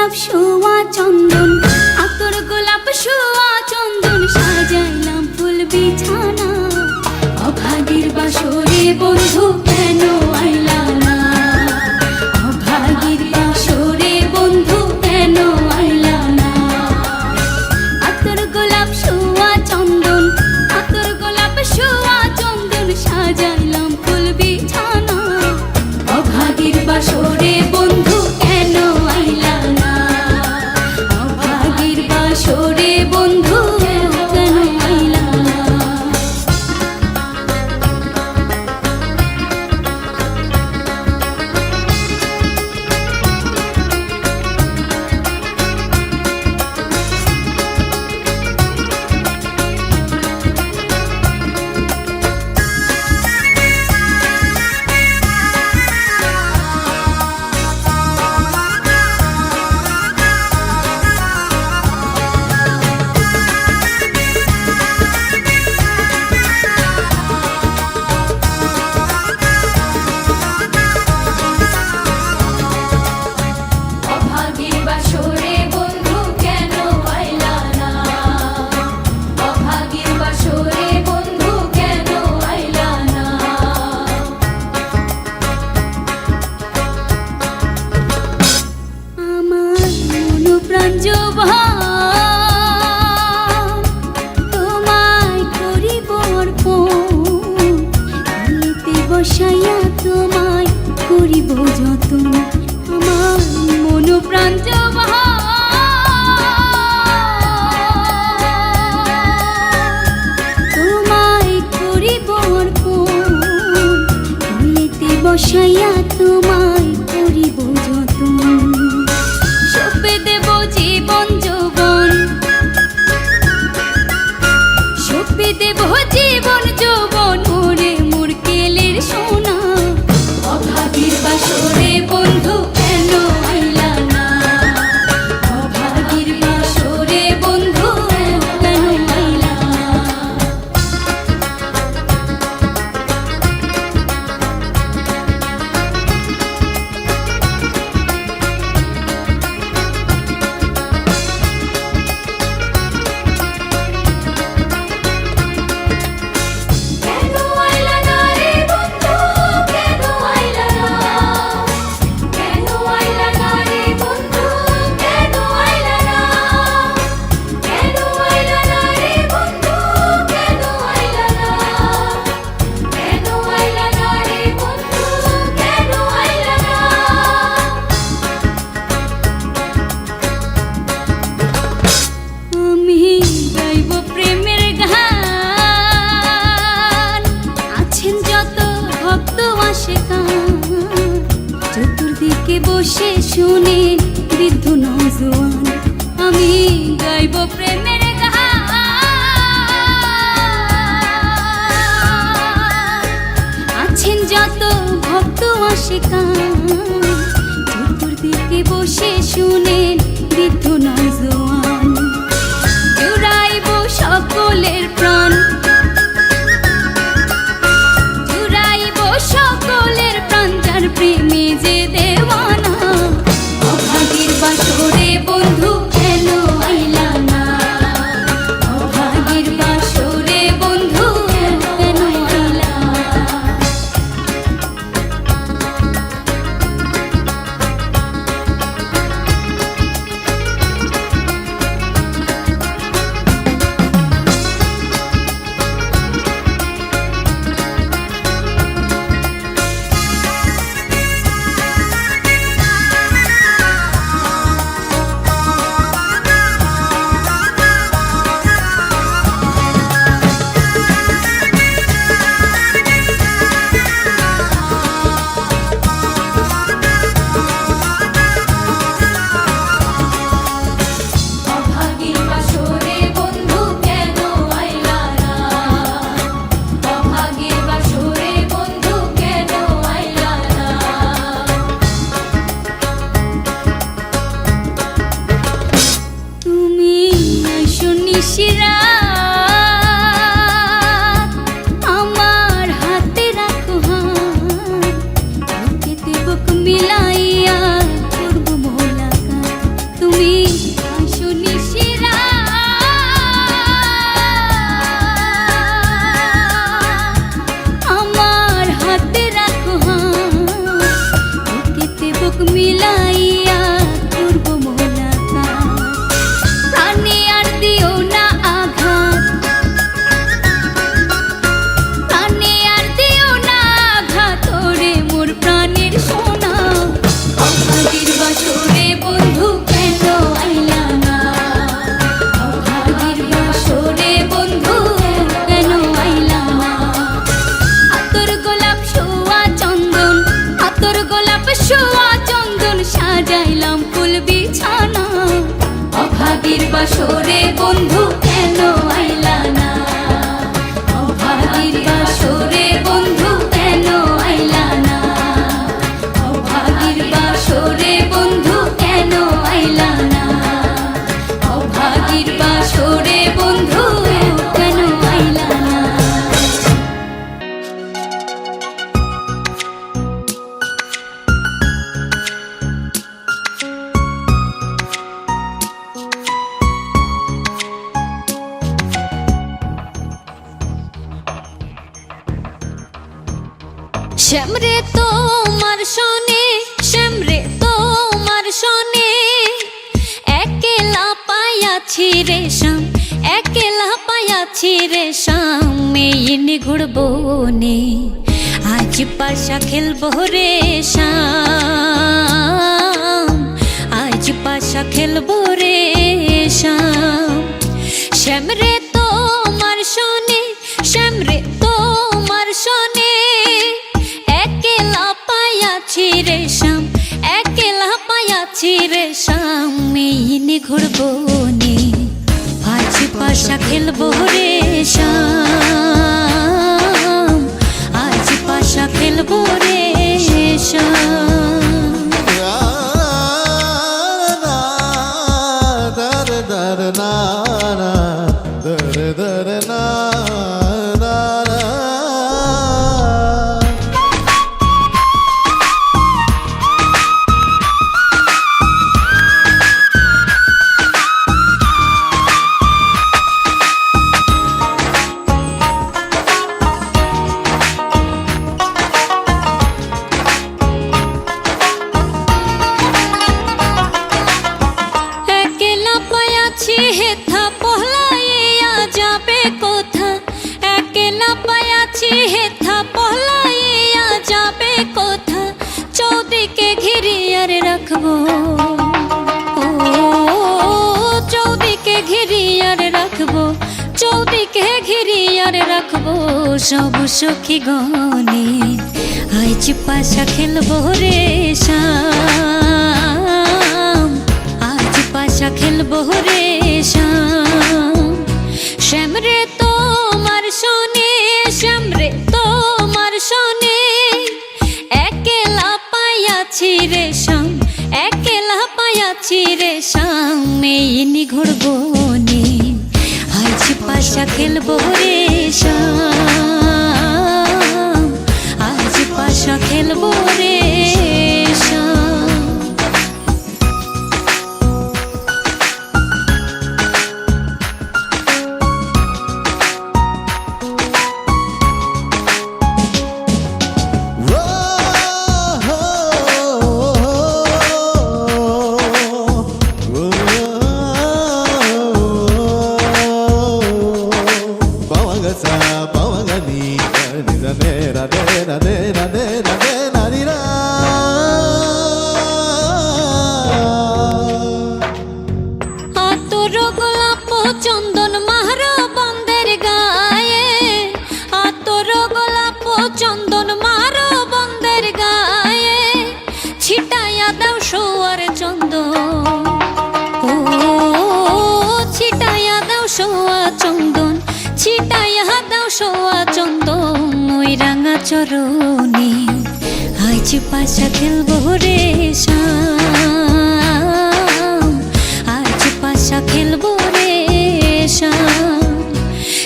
গোলাপ শোয়া চন্দন, আতর গোলাপ শোয়া চন্দন, সাজাইলাম ফুল বিছানা। অভাগীর বাসরে বন্ধু কেন আইলা না, অভাগীর বাসরে বন্ধু কেন আইলা না। আতর গোলাপ শোয়া চন্দন, আতর গোলাপ শোয়া চন্দন, সাজাইলাম ফুল বিছানা। অভাগীর বাসরে বন্ধু কেন আইলা না, অভাগীর বাসরে বন্ধু কেন আইলা না। তোমায় করিব অর্পণ, বসাইয়া তোমায় করিব যতন। আমার মন প্রাণ তোমায় করিব অর্পণ, বসাইয়া তোমায় করিব যতন। সঁপে দেব জীবন যৌবন, সঁপে দেব জীবন যৌবন, ওরে মুরকেলের সোনা। অভাগীর বাসরে বন্ধু কেন আইলা না, অভাগীর বাসরে বন্ধু কেন আইলা না। চতুর্দিকে বসে শুনে বৃদ্ধ নওজোয়ান, আমি গাইব প্রেমের গান। আছেন যত ভক্ত আশিকান, চতুর্দিকে বসে শুনে বৃদ্ধ নওজোয়ান। জুড়াইব সকলের প্রাণ, জুড়াইব সকলের প্রাণ, যার প্রেমে যে দেওয়ানা। অভাগীর বাসরে বন্ধু কেন আইলা না, অভাগীর বাসরে বন্ধু কেন আইলা না। মিলাইয়া করব মোলাকাত। প্রাণে আর দিও না আঘাত, প্রাণে আর দিও না আঘাত ওরে মোর প্রাণের সোনা। অভাগীর বাসরে বন্ধু কেন আইলা না, অভাগীর বাসরে বন্ধু কেন আইলা না। আতর গোলাপ শোয়া চন্দন, আতর গোলাপ শোয়া চন্দন সাজাইলাম ফুল বিছানা। অভাগীর বাসরে বন্ধু কেন আইলা না, অভাগীর বাসরে বন্ধু কেন আইলা না, অভাগীর বাসরে বন্ধু কেন আইলা না, অভাগীর বাসরে বন্ধু কেন আইলা না। শ্যামরে তোমার শোনে, শ্যামরে তোমার শোনে, একলা পায়াছি রে শ্যাম, একলা পায়াছি রে শ্যাম। এই নিগুড় বনে আজ পাশা খেলবো রে শ্যাম, আজ পাশা খেলবো রে শ্যাম। শ্যামরে তোমার শোনে, শ্যামরে তোমার শোনে, একলা পায়াছি রে শ্যাম, একলা পায়াছি রে শ্যাম। এই নিগুড় বনে আজ পাশা খেলবো রে শ্যাম, আজ পাশা খেলবো রে শ্যাম। হেথা পহলাইয়া যাবে কোথা, একলা পায়াছি হেথা পহলাইয়া যাবে কোথা। চৌদিকে ঘিরিয়ার রাখবো, ও চৌদিকে ঘিরিয়ার রাখবো, চৌদিকে ঘিরিয়ার রাখবো সব সখী গনে। আজ পাশা খেলবো রে শ্যাম, আজ পাশা খেলবো রে শ্যাম। শ্যামরে তোমার শোনে, শ্যামরে তোমার শোনে, একলা পায়াছি রে শ্যাম, একলা পায়াছি রে শ্যাম। এই নিগুড় বনে আজ পাশা খেলবো রে শ্যাম, আজ পাশা খেলবো রে শ্যাম। আতর গোলাপ চন্দন মারা বন্দের গায়ে, আতর গোলাপ চন্দন মারা বন্দের গায়ে। ছিটাইয়া দাও সোয়ার চন্দন, ও ছিটাইয়া দাও সোয়া চন্দন, ছিটাইয়া দাও সোয়া চন্দন ওই রাঙা চরণে। আজ পাশা খেলবো রে শ্যাম, আজ পাশা খেলবো রে শ্যাম।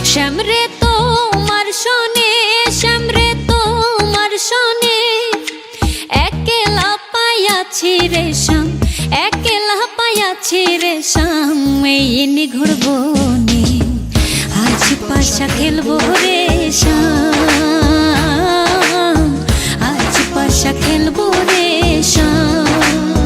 শ্যামরে তোমার শোনে, শ্যামরে তোমার শোনে, একলা পায়াছি রে শ্যাম, একলা পায়াছি রে শ্যাম। এই নিগুড় বনে আজ পাশা খেলবো রে শ্যাম, আজ পাশা খেলবো রে শ্যাম।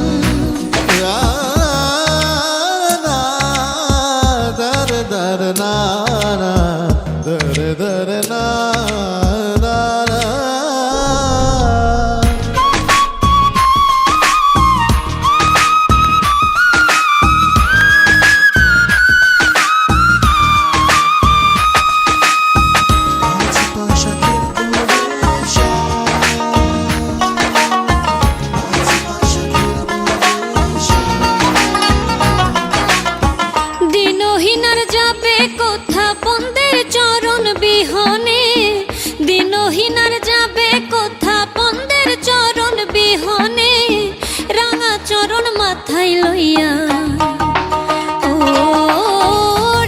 মাথায় লইয়া, ও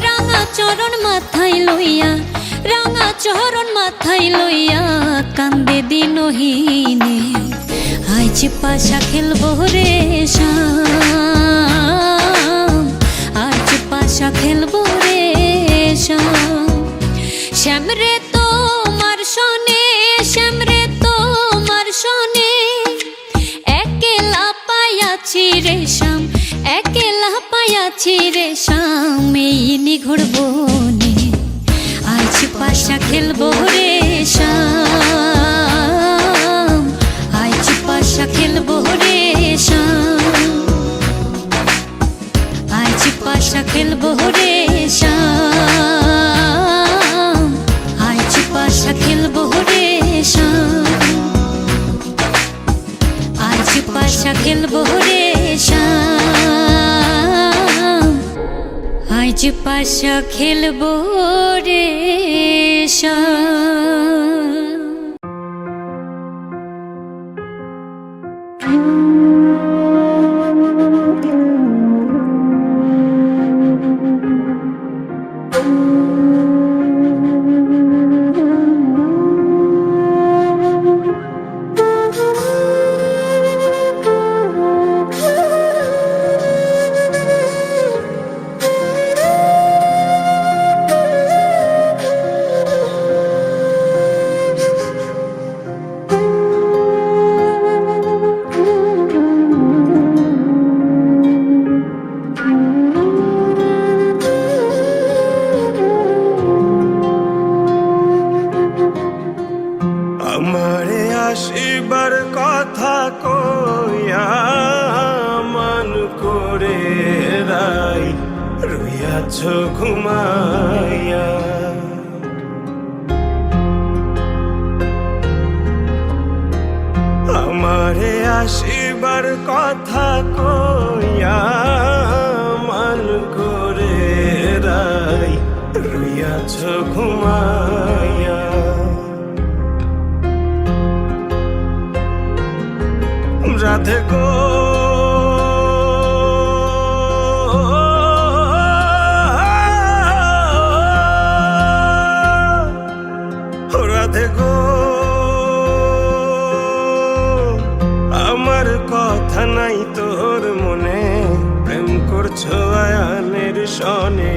রাঙা চরণ মাথায় লইয়া, রাঙা চরণ মাথায় লইয়া কান্দে দিনহীনে। আজ পাশা খেলবো রে শ্যাম, আজ পাশা খেলবো রে শ্যাম। শ্যাম রে তোমার সনে, শ্যাম রে তোমার সনে একেলা পাইয়াছি রে শ্যাম, একেলা পাইয়াছি রে শ্যাম এই নিঘোর বনে। আজ পাশা খেলবো রে শ্যাম, আজ পাশা খেলবো রে শ্যাম, আজ পাশা খেলবো রে শ্যাম, আজ পাশা খেলবো রে শ্যাম, আজ পাশা খেলবো রে শ্যাম, আজ পাশা খেলবো রে শ্যাম। আমারে আসিবার কথা কইয়া মান করে রাই রইয়াছ ঘুমাইয়া। আমারে আসিবার কথা কইয়া মান করে রাই রইয়াছ ঘুমাইয়া। রাধে গো রাধে গো, আমার কথা নাই তোর মনে, প্রেম করছো আয়ানের সনে,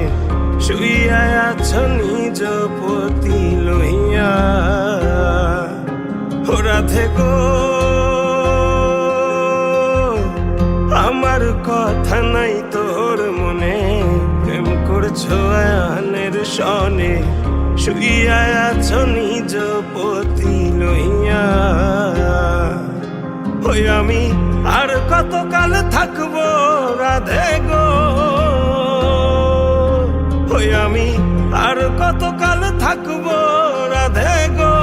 শুইয়া আছো নিজ পতি লইয়া। রাধে গো, আমার কথা নাই তোর মনে, প্রেম করছো আয়ানের সনে, শুইয়া আছো নিজ পতি লইয়া। ওই আমি আর কতকাল থাকবো রাধে গো, ওই আমি আর কতকাল থাকবো রাধে গো।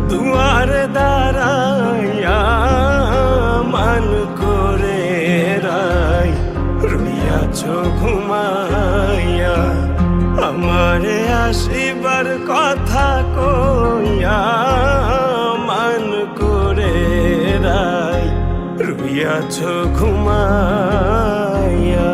দুয়ারে দাঁড়াইয়া মান করে রাই রইয়াছ ঘুমাইয়া। আমারে আসিবার কথা কইয়া মান করে রাই রইয়াছ ঘুমাইয়া।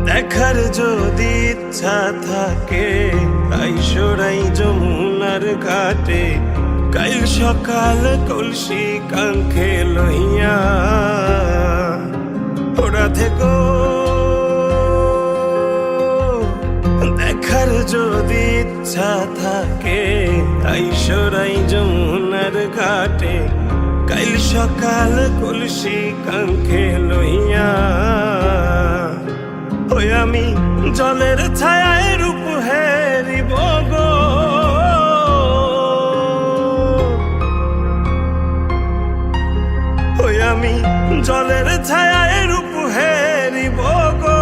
দেখার যদি ইচ্ছা থাকে আইসরাই যমুনার ঘাটে, কাল সকাল কলসি কাঙ্খে লইয়া। রাধে গো, দেখার যদি ইচ্ছা থাকে আইসরাই যমুনার ঘাটে, কাল সকাল কলসি কাঙ্খে লইয়া। ওই আমি জলের ছায়ায় রূপ হেরিব গো, ওই আমি জলের ছায়ায় রূপ হেরিব গো,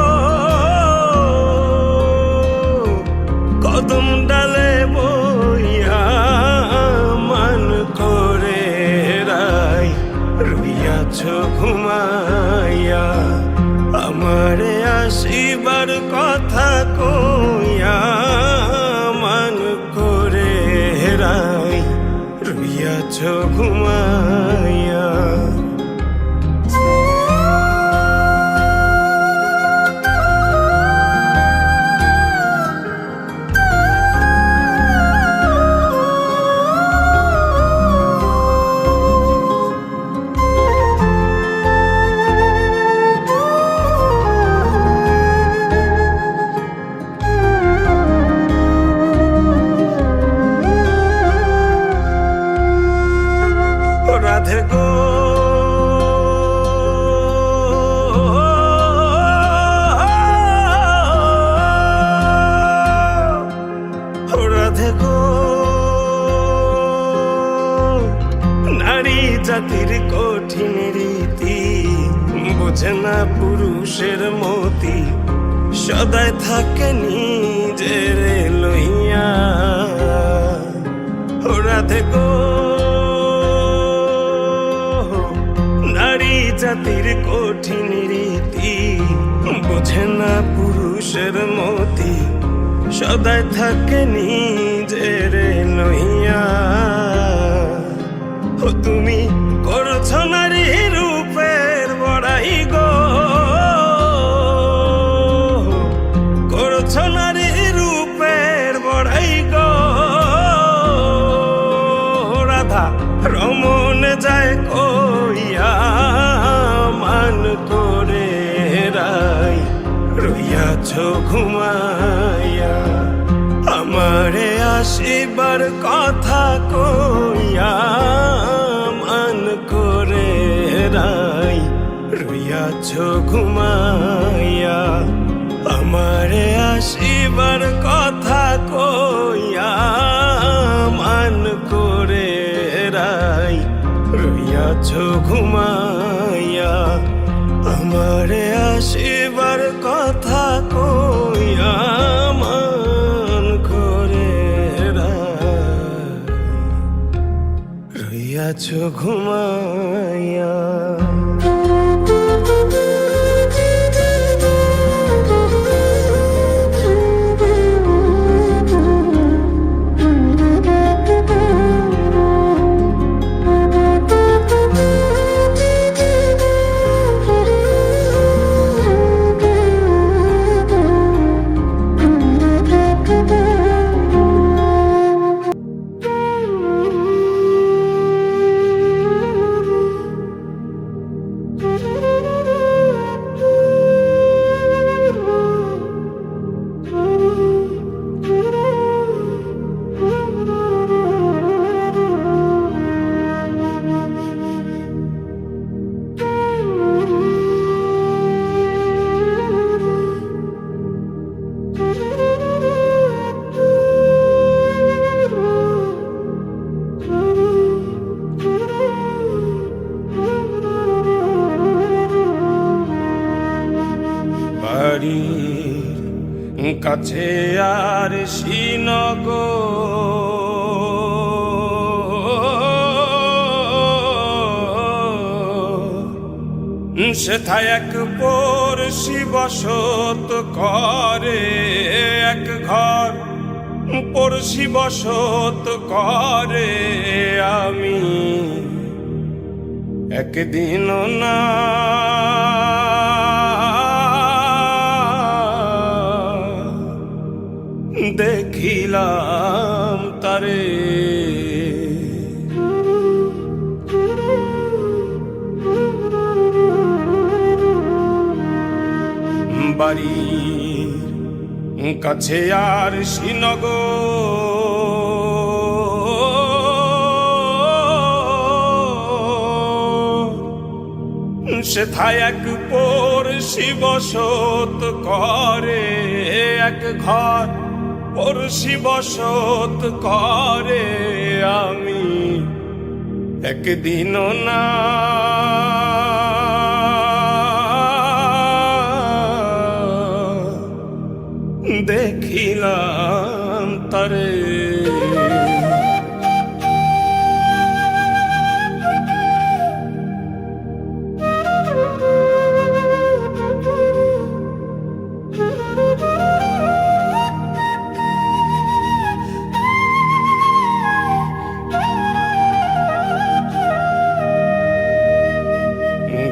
কদম ডালে বইয়া মান করে রাই রইয়াছ ঘুমাইয়া, আমারে আসিবার কথা কইয়া মান করে রাই রইয়াছ ঘুমাইয়া। রাধে গো রাধে গো, নারী জাতির কঠিন রীতি বোঝে না পুরুষের মতি, সদায় থাকে নিজের লইয়া। রাধে গো, নারী জাতির কঠিন রীতি বোঝে না পুরুষের মতি, সদায় থাকে নিজের লইয়া। ও তুমি করছ নারী রূপের বড়াই গো, করছ নারী রূপের বড়াই গো, রাধা রমন যায় কইয়া মান করে রাই রইয়াছ ঘুমাইয়া, আমারে আসিবার কথা কইয়া মান করে রাই রইয়াছ ঘুমাইয়া, আমারে আসিবার কথা কইয়া মান করে রাই রইয়াছ ঘুমাইয়া, আমারে আসিবার কথা কইয়া মান করে রাই রইয়াছ ঘুমাইয়া। বাড়ির কাছে আর শ্রীনগর, সেথায় এক পড়শি বসত করে, এক ঘর পড়শি বসত করে। আমি একদিন না দেখিলাম তারে, বাড়ির কাছে আর শ্রীনগর, সেথায় এক পড়শি বসত করে, এক ঘর পড়শি বসত করে। আমি একদিনও না দেখিলাম তারে।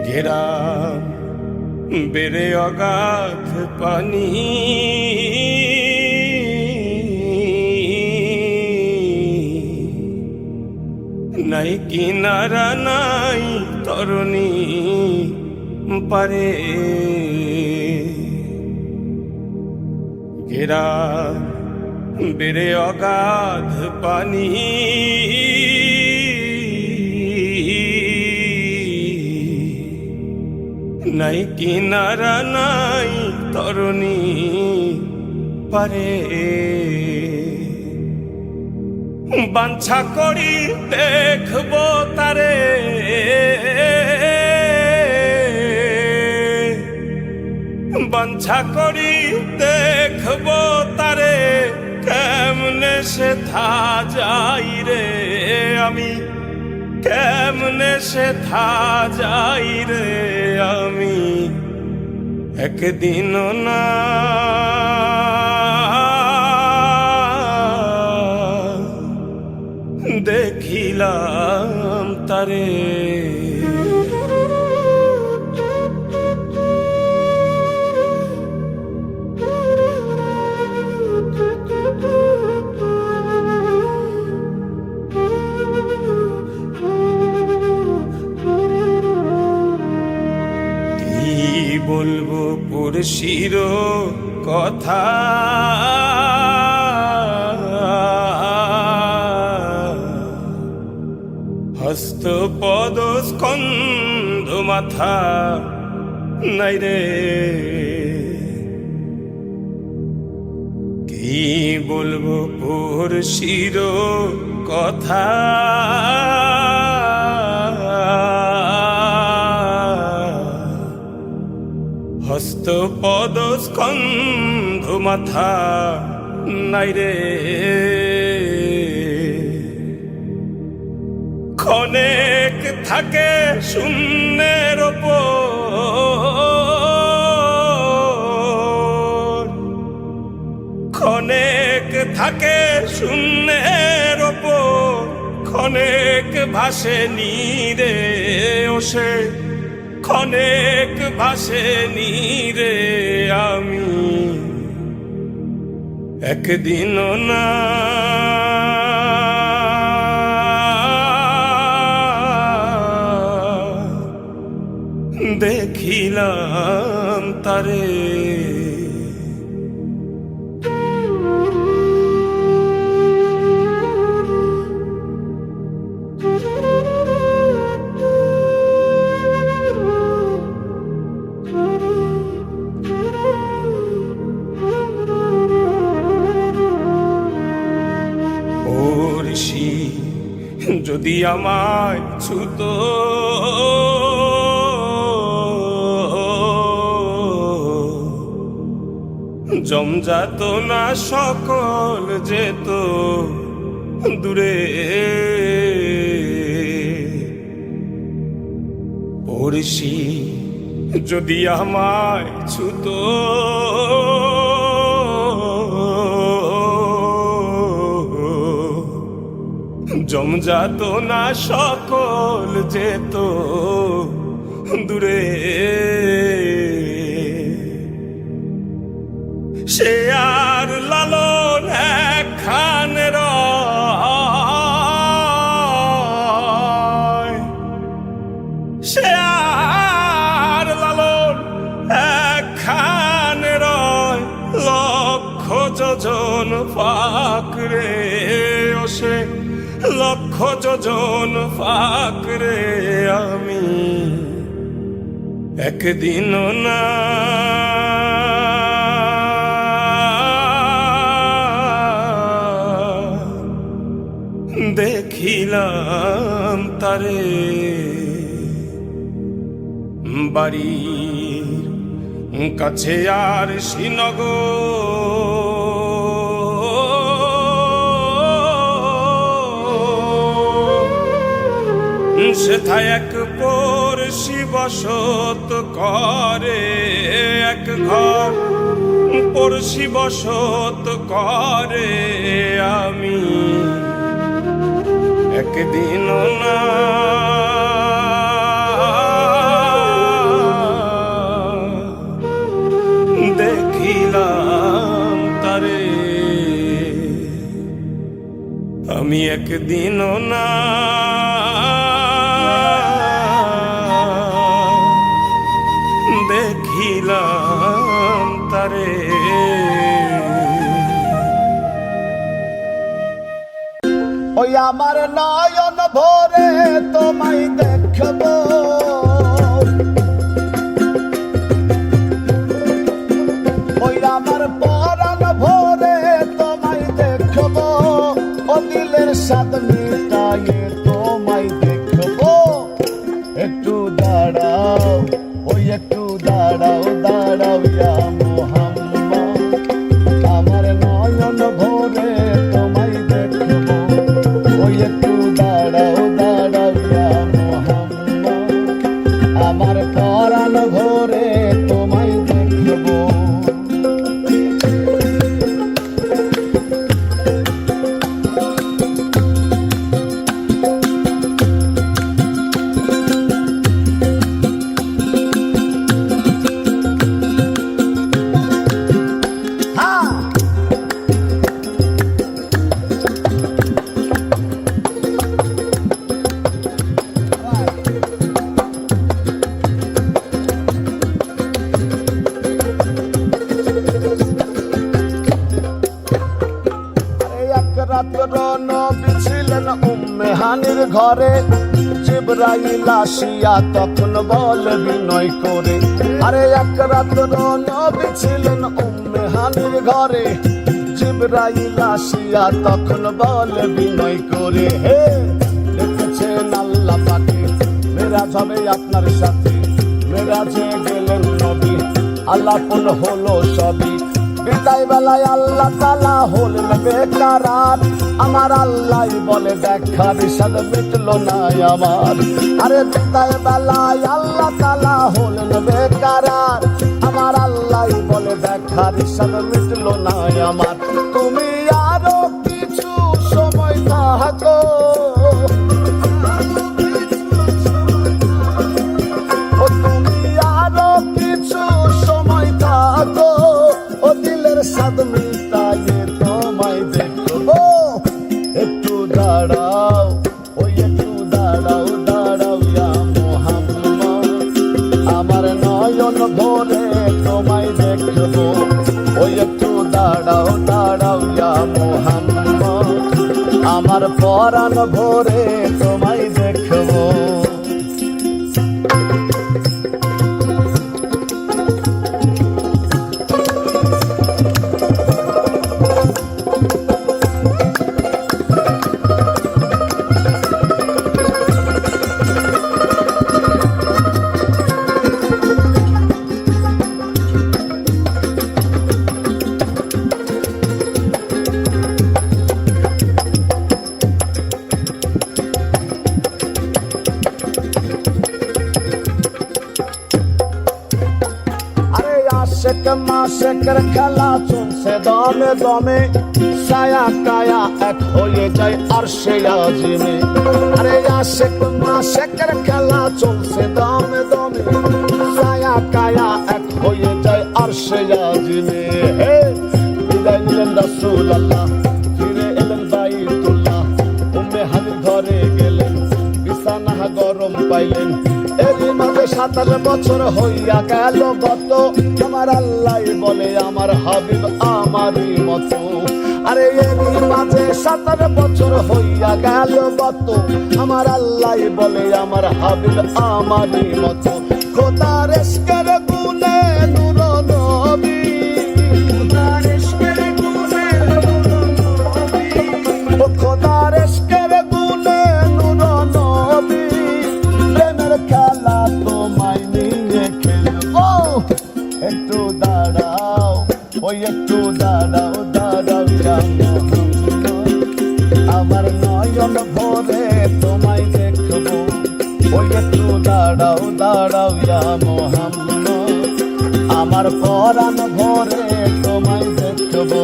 ঘেরা বেড়ে অগাধ পানি, নাই কিনারা নাই তরণী পারে। ঘেরা বেড়ে অগাধ পানি, নাই কিনারা নাই তরণী পারে। বাঞ্ছা করি দেখবো তারে, বাঞ্ছা করি দেখবো তারে, কেমনে সেথা যাই রে আমি, কেমনে সেথা যাই রে আমি। একদিনও না দেখিলাম তারে। বলবো পড়শির কথা, হস্ত পদ স্কন্ধ মাথা নাই রে। কি বলবো পড়শির কথা, হস্ত পদ স্কন্ধ মাথা নাই রে। ক্ষণেক থাকে শূন্যের ওপর, ক্ষণেক থাকে শূন্যের ওপর, ক্ষণেক ভাসে নীরে ওসে, ক্ষণেক ভাসে নীরে আমি। একদিনও না দেখিলাম তারে। পড়শি যদি আমায় ছুতো, জমজাত না সকল যেত দূরে। পড়শি যদি আমায় ছুতো, জমজাত না সকল যেত দূরে। সে আর লালন একখানে রয়, সে আর লালন একখানে রয়। লক্ষ যোজন ফাকরে ওসে, লক্ষ যোজন ফাকরে আমি। একদিনও না দেখিলাম তারে বাড়ির কাছে আর শ্রীনগর সেথায় এক পড়শি বসত করে এক ঘর পড়শি বসত করে আমি একদিনও না দেখিলাম তারে আমি একদিনও না দেখিলাম তারে ওই আমার নয়ন ভরে তোমায় দেখবো ওই আমার পরাণ ভরে তোমায় দেখবো ও দিলের স্বাদ মিটায়ে তোমায় দেখবো একটু দাঁড়াও ওই একটু দাঁড়াও দাঁড়াও ইয়া মুহাম্মদ আমার নয়ন ভরে তোমায় দেখবো ওই একটু দাঁড়াও দাঁড়াও ইয়া মুহাম্মদ আমার পরাণ ভরে তোমায় দেখবো রাত্র নবী ছিলেন উম্মে হানির ঘরে জিবরাইল আসিয়া তখন বলে বিনয় করে আরে এক রাত্র নবী ছিলেন উম্মে হানির ঘরে জিবরাইল আসিয়া তখন বলে বিনয় করে হে দেখেছেন আল্লাহ পাকে মেরাজ হবে আপনার সাথে মেরাজে গেলেন নবী আল্লাপন হলো সবই বিদায় বেলায় আল্লাহ তাআলা হলেন বেকারার আমার আল্লাহ বলে দেখার স্বাদ মিটলো না আমার আরে বিদায় বেলায় আল্লাহ তাআলা হলেন বেকারার আমার আল্লাহ বলে দেখার স্বাদ মিটলো না আমার তুমি আরো কিছু সময় থাকো তুমি আরো কিছু সময় থাকো ও দিলের স্বাদ মিটায়ে তোমায় দেখবো একটু দাঁড়াও ওই একটু দাঁড়াও দাঁড়াও ইয়া মুহাম্মদ আমার নয়ন ভরে তোমায় দেখবো ওই একটু দাঁড়াও দাঁড়াও ইয়া মুহাম্মদ আমার পরাণ ভরে তোমায় দেখবো আশেক মাশেকের খেলা চলছে দমে দমে ছায়া কায়া এক হয়ে যায় আরশে আজিমে আরে আশেক মাশেকের খেলা চলছে দমে দমে ছায়া কায়া এক হয়ে যায় আরশে আজিমে হে বিদায় নিলেন রাসূলুল্লাহ ফিরে এলেন বাইতুল্লাহ উম্মে হানির ঘরে গেলেন বিছানা গরম পাইলেন এরই মাঝে 27 বছর হইয়া গেল গত আমার আল্লাহ বলে আমার হাবিব আমারই মতো আরে এরই মাঝে 27 বছর হইয়া গেল গত আমার আল্লাহ বলে আমার হাবিব আমারই মতো খোদার ইশকের গুণে নূর নবী, খোদার ইশকের গুণে নূর নবী, ও খোদার ইশকের গুণে নূর নবী, প্রেমের খেলা তোমায় নিয়ে খেলবো। একটু দাঁড়াও, ওই একটু দাঁড়াও, দাঁড়াও ইয়া মুহাম্মদ, আমার নয়ন ভরে তোমায় দেখবো। ওই একটু দাঁড়াও, দাঁড়াও ইয়া মুহাম্মদ, আমার পরাণ ভরে তোমায় দেখবো।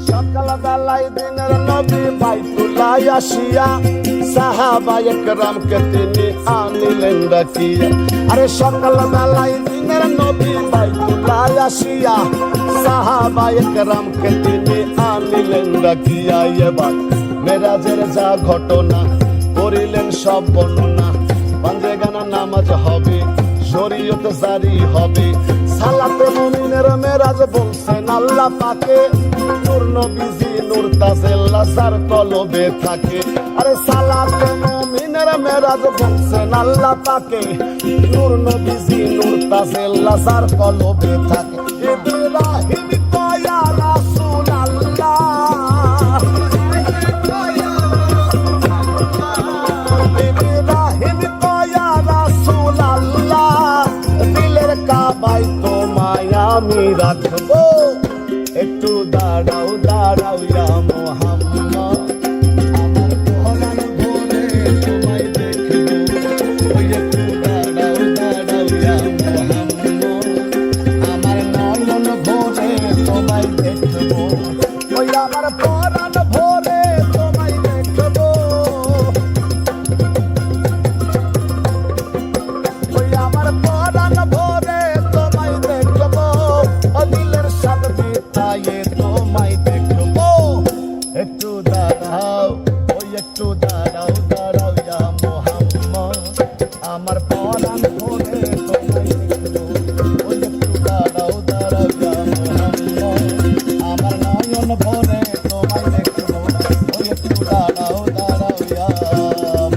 সকালবেলায় দিনের নবী বাইতুল্লাহ আসিয়া সাহাবা একরামকে তিনি আনিলেন ডাকিয়া। আরে সকালবেলায় দিনের নবী বাইতুল্লাহ আসিয়া সাহাবা একরামকে তিনি আনিলেন ডাকিয়া। এবার মেরাজের যা ঘটনা করিলেন সব বর্ণনা, পাঞ্জেগানা নামাজ হবে, শরীয়ত জারি হবে, সালাতে মুমিনের মেরাজ বলছেন আল্লাহ পাকে, নূর নবীজি নূর তাজেল্লা যার কলবে থাকে। আরে সালাতে মুমিনের মেরাজ বলছেন আল্লাহ পাকে, নূর নবীজি নূর তাজেল্লা যার কলবে থাকে। ইব্রাহিম কয়া রাসূলুল্লাহ, ইব্রাহিম কয়া রাসূলুল্লাহ, দিলের কাবায় তোমায় আমি রাখবো। একটু দাঁড়াও, দাঁড়াও ইয়া মুহাম্মদ, আমার পরাণ ভরে তোমায় দেখবো। ওই একটু দাঁড়াও, দাঁড়াও ইয়া মুহাম্মদ, আমার নয়ন ভরে তোমায় দেখবো। ওই আমার পরাণ ভরে তোমায় দেখবো। ওই আমার পরাণ ভরে তোমায় দেখবো, দিলের সাথে বিতায়ে তোমায় দেখবো। একটু দাঁড়াও, ওই একটু দাঁড়াও, দাঁড়াও ইয়া মুহাম্মদ, আমার পরাণ ভরে তোমায় দেখবো। ওই একটু দাঁড়াও, দাঁড়াও ইয়া মুহাম্মদ, আমার নয়ন ভরে তোমায় দেখবো। ওই একটু দাঁড়াও, দাঁড়াও ইয়া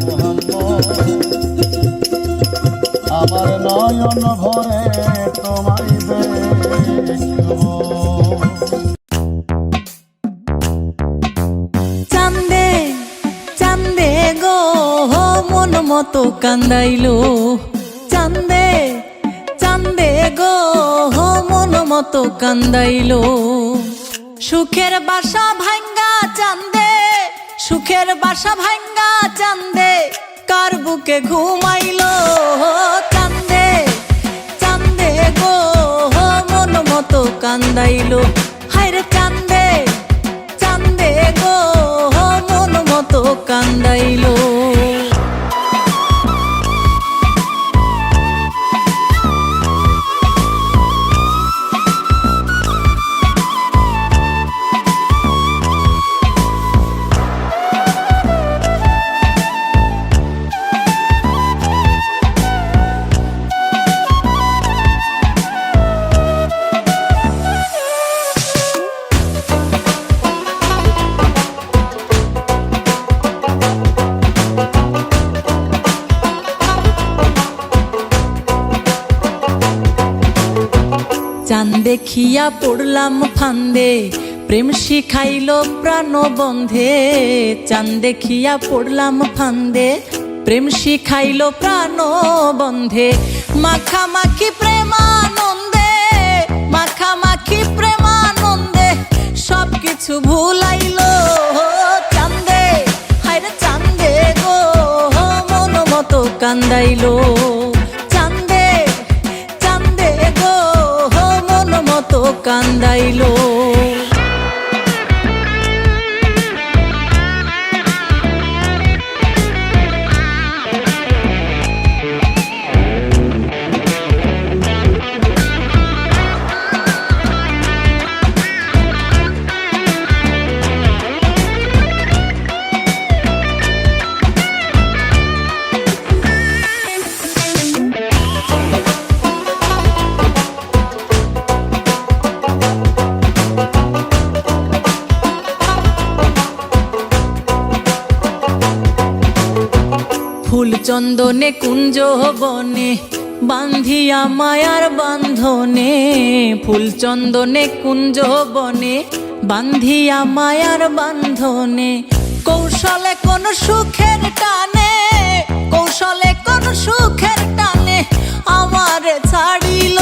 মুহাম্মদ, আমার নয়ন ভরে তোমায় দেখবো। চান্দে চান্দে গো মন মতো কান্দাইলো, চান্দে চান্দে গো মন মতো কান্দাইলো। সুখের বাসা ভাঙ্গা চান্দে, সুখের বাসা ভাঙ্গা চান্দে, কার বুকে ঘুমাইলো। চান্দে চান্দে গো মন মতো কান্দাইলো, হায়রে চান্দে চান্দে গো মন মতো কান্দাইলো। চাঁদ দেখিয়া পড়লাম ফান্দে, প্রেম শিখাইলো প্রাণ বন্ধে। চাঁদ দেখিয়া পড়লাম ফান্দে, প্রেম শিখাইলো প্রাণ বন্ধে। মাখামাখি প্রেমানন্দে, মাখামাখি প্রেমানন্দে, সব কিছু ভুলাইলো। চাঁদে হায়রে চাঁদে গো মন মতো কান্দাইলো। চান্দে চান্দে গো মন মতো কান্দাইলো। ফুল চন্দনে কুঞ্জ বনে বান্ধিয়া মায়ার বান্ধনে। ফুল চন্দনে কুঞ্জ বনে বান্ধিয়া মায়ার বান্ধনে। কৌশলে কোন সুখের টানে, কৌশলে কোন সুখের টানে আমারে ছাড়িল।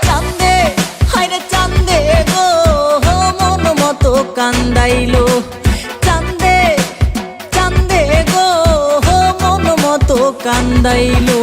চান্দে হায়রে চান্দে গো মন মতো কান্দাইলো। চান্দে চান্দে গো মন মতো কান্দাইলো।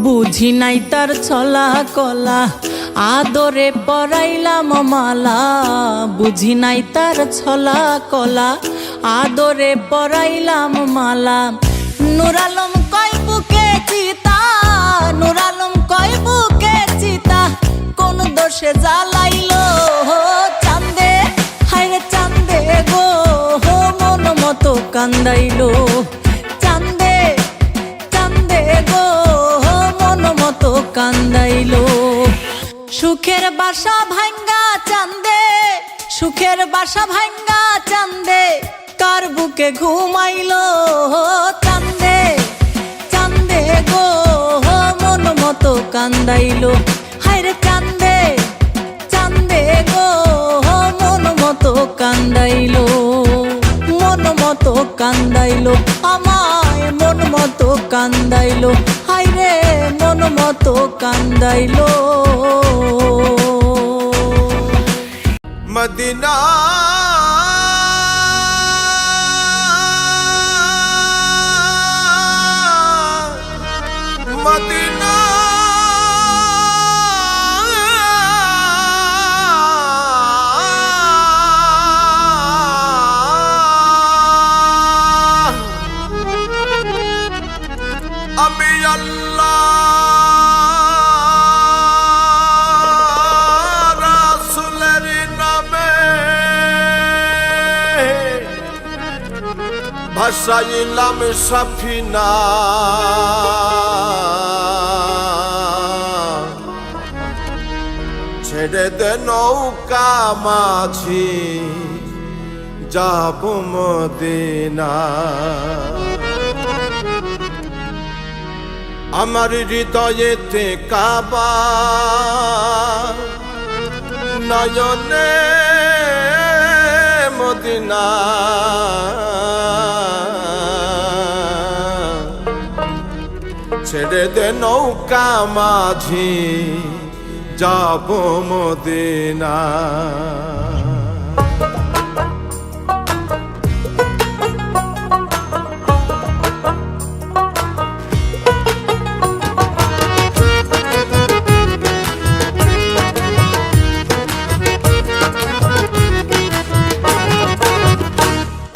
বুঝি নাই তার ছলা কলা আদরে পরাইলাম মালা। বুঝি নাই তার ছলা কলা আদরে পরাইলাম মালা। নূর আলম কয় বুকে চিতা, নূর আলম কয় বুকে চিতা কোন দোষে জ্বালাইলো। চান্দে হায়রে চান্দে গো মন মতো কান্দাইলো। চান্দে চান্দে গো মন মতো কান্দাইলো। সুখের বাসা ভাঙ্গা চান্দে, সুখের বাসা ভাঙ্গা চান্দে কার বুকে ঘুমাইলো। চান্দে চান্দে গো মন মতো কান্দাইলো। হায়রে চান্দে চান্দে গো মন মতো কান্দাইলো। মন মতো কান্দাইলো আমায় মন মতো কান্দাইলো। হায়রে মন মতো কান্দাইলো। মদিনা মদিনা আমি আল্লাহ রাসূলের নামে ভাসাইলাম সাফিনা। ছেড়ে দে নৌকা মাঝি যাব মদিনা। আমার হৃদয়েতে কাবা নয়নে মদিনা। ছেড়ে দে নৌকা মাঝি যাব মদিনা।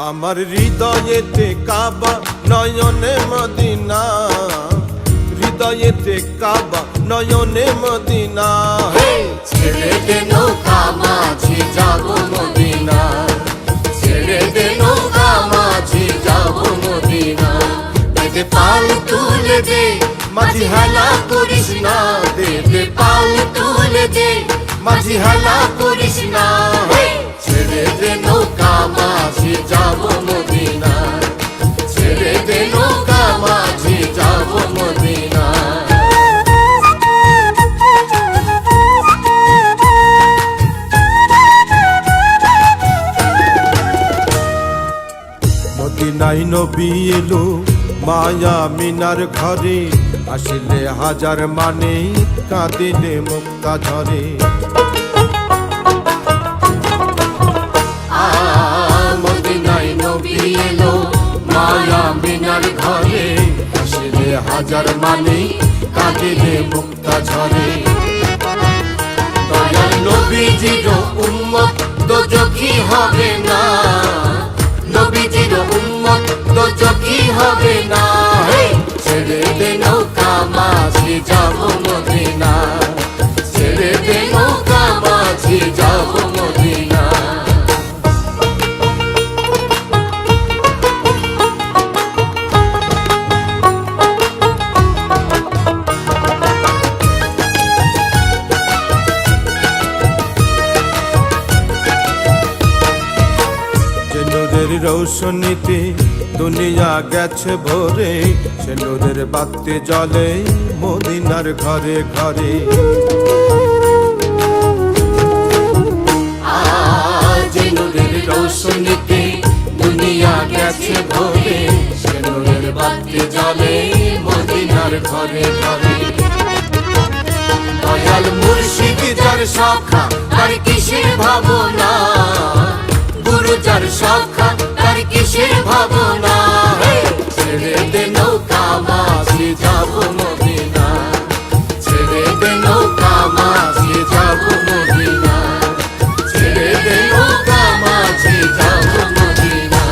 আমার হৃদয়েতে কাবা নয়নে মদিনা। হৃদয়েতে কাবা নয়নে মদিনা। ছেড়ে দে নৌকা মাঝি যাব মদিনা। ছেড়ে দে নৌকা মাঝি যাব মদিনা। দে পাল তুলে দে মাঝি হেলা করিস না। দে পাল তুলে দে মাঝি হেলা করিস না। ছেড়ে দে নৌকা মাঝি যাব মদিনা, ছেড়ে দে নৌকা মাঝি যাব মদিনা। মদিনায় নবী এলো মায়া মিনার ঘরে, আসিলে হাজার মানে কাঁদিলে মুক্তা ঝরে। মদিনায় নবী এলো মায়া মিনার ঘরে, আসিলে হাজার মানে কাঁদিলে মুক্তা ঝরে। দয়াল নবীজির উম্মত দোজখী হবে না, নবীজির উম্মত দোজখী হবে না। ছেড়ে দে নৌকা মাঝি যাব মদিনা, ছেড়ে দে নৌকা মাঝি যাব মদিনা। যে নূরের রৌশনীতে দুনিয়া গেছে ভরে, সে নূরের বাতি জ্বলে মদিনার ঘরে ঘরে। যে নূরের রৌশনীতে দুনিয়া গেছে ভরে, সে নূরের বাতি জ্বলে মদিনার ঘরে ঘরে। দয়াল মুর্শিদ যার শাখা তার কিসের ভাবনা, গুরু যার শাখা তার কিসের ভাবনা। ছেড়ে দে নৌকা মাঝি যাব মদিনা, ছেড়ে দে নৌকা মাঝি যাব মদিনা, ছেড়ে দে নৌকা মাঝি যাব মদিনা।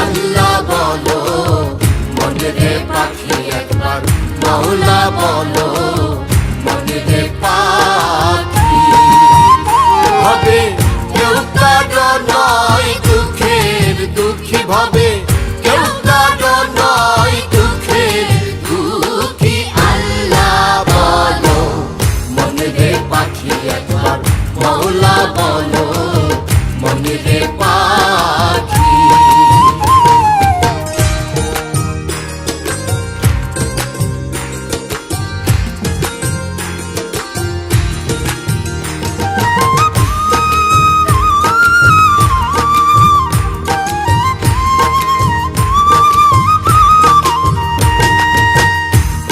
আল্লাহ বলো মনে রে পাখি একবার, মাওলা বলো মনে রে পাখি। হবে কেউ কারো নয় দুঃখের দুঃখী, ভাবে কেউ কারো নয় দুঃখের দুঃখী। আল্লাহ বলো মনে রে পাখি একবার, মাওলা বলো মনে রে পাখি।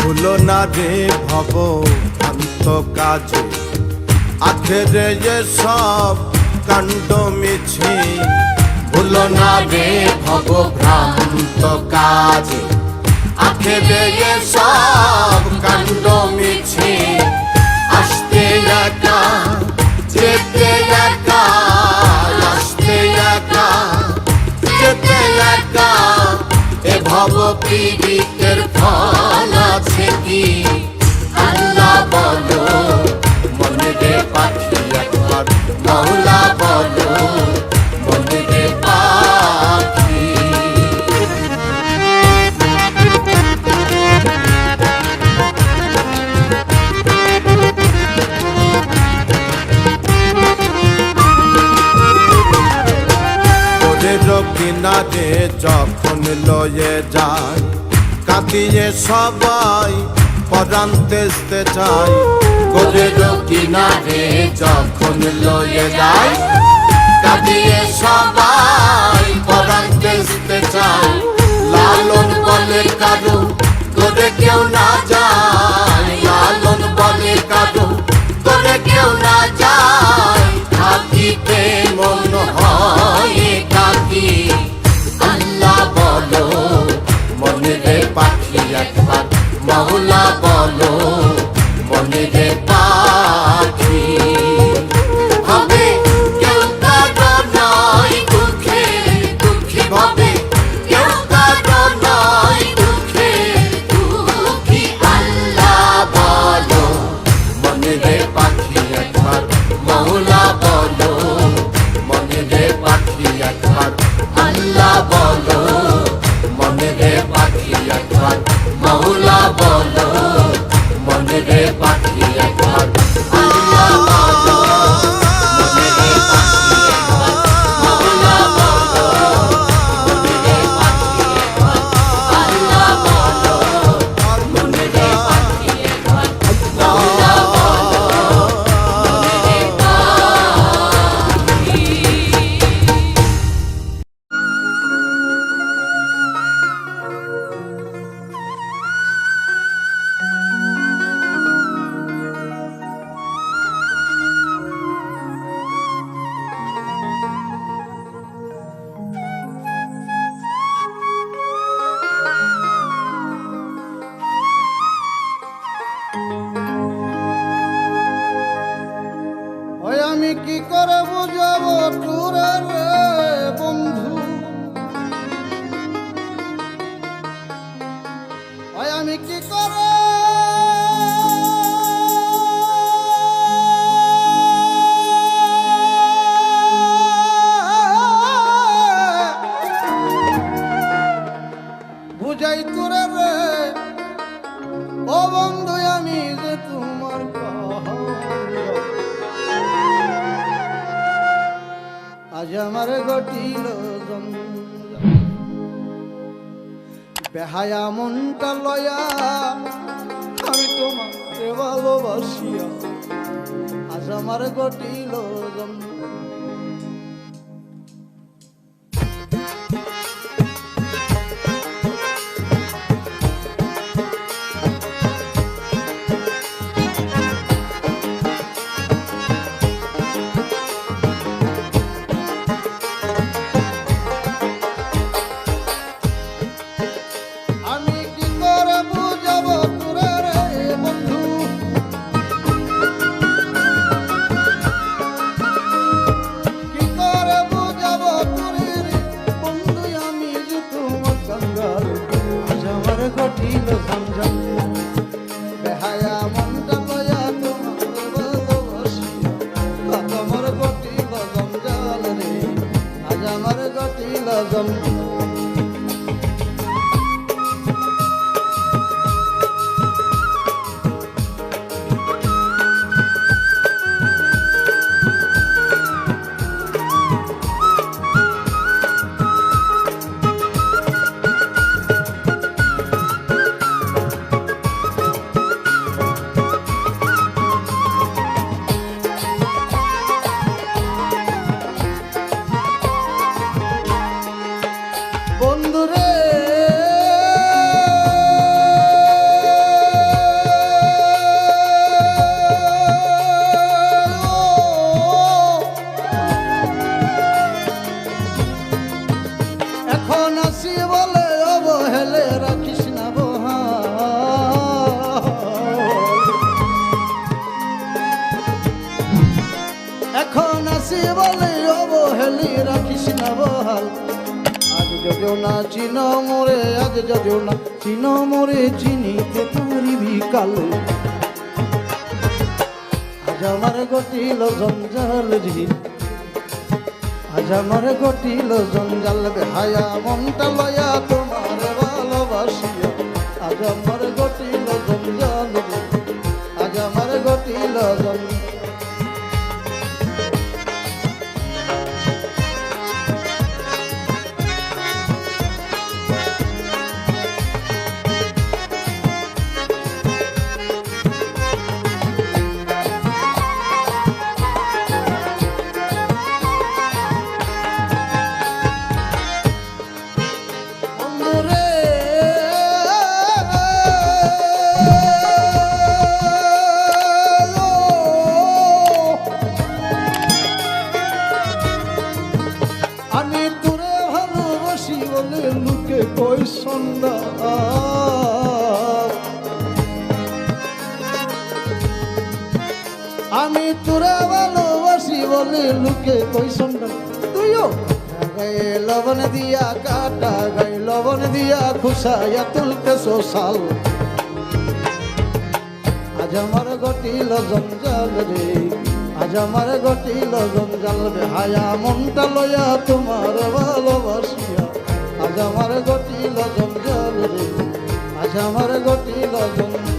ভুলো না রে ভব ভ্রান্ত কাজে, আখেরে সব কাণ্ড মিছে। ভুলো না রে ভব ভ্রান্ত কাজে, আখেরে সব কাণ্ড মিছে। আসতে একা যেতে একা, আসতে একা যেতে একা। এ ভব পীড়িতের ফল আছে কি? আল্লাহ বলো মনে রে পাখি একবার, মাওলা বলো মনে রে পাখি। ওদের কিনারে যখন লয়ে যায়, কাঁদিয়ে সবাই পরাণ তেজতে চায়। ওদের কিনারে যখন লয়ে যায়, কাঁদিয়ে সবাই পরাণ তেজতে চায়। লালন বলে কারো করে কেউ না যায়, লালন বলে কারো করে কেউ না যায়। থাকিতে মন হয় কাকি। আল্লাহ বলো মনে রে পাখি একবার, মাওলা বলো মনে রে পাখি। আমি কি করে বুঝাই তোরে রে ও বন্ধু আমি যে তোমার আজ আমার ঘটিল বেহায়া মনটা লয়া আমি তোমাকে ভালোবাসিয়া আজ আমার ঘটিল না চিনো মোরে আজ যদিও না চিনো মোরে চিনিতে পারিবি কাল আজ আমার ঘটিল জঞ্জাল ঝিল আজ আমার ঘটিল জঞ্জাল বেহায়া মনটা লয়া তোমার ভালোবাসিয়া আজ আমার ঘটিল জঞ্জাল আজ আমার ঘটিল জঞ্জাল আমি তোরা ভালোবাসি বলে লুকে কই সুন্দর তুইও গায়ে লবণ দিয়া কাটা গায়ে লবণ দিয়া খুশাইয়া তুলতে সোশাল আজ আমার ঘটিল জঞ্জাল রে আজ আমার ঘটিল জঞ্জাল বেহায়া মনটা লয়া তোমার ভালোবাসিয়া আজ আমার ঘটিল জঞ্জাল রে আজ আমার ঘটিল জঞ্জাল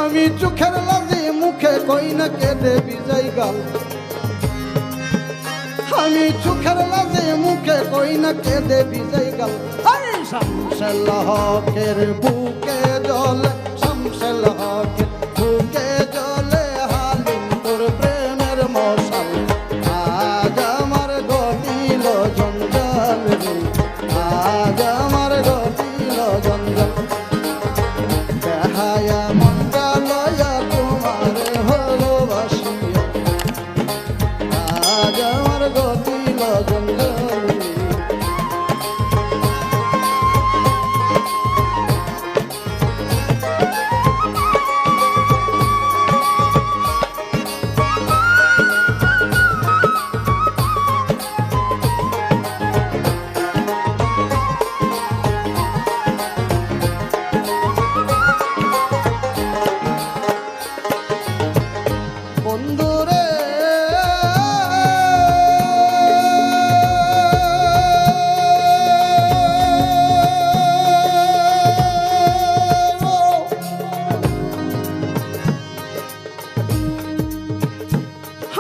আমি চোখের লাজে মুখে কই না কেঁদে বিজয় গাল আমি চোখের লাজে মুখে কই না কেঁদে বিজয় গাল শামসুল হকের বুকে জলে শামসুল হকের বুকে জলে হালিম তোর প্রেমের মশাল আজ আমার গটিল জঞ্জাল রে আজ আমার গটিল জঞ্জাল বেহায়া মনটা লয়া তোমার ভালোবাসিয়া আজ আমার গটিল জঞ্জাল রে বন্ধুরে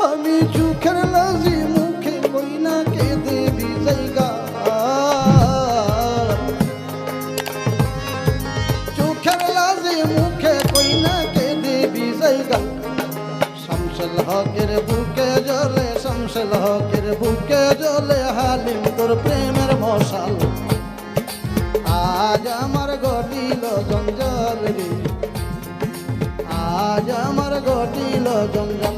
আমি চোখের লাজি মুখে কই না কেঁদে ভিজাইগা চোখের লাজি মুখে কই না কেঁদে ভিজাইগা শামসুল হকের বুকে জ্বলে শামসুল হকের বুকে জ্বলে হালিম তোর প্রেমের মশাল আজ আমার গটিল জঞ্জাল রে আজ আমার গটিল জঞ্জাল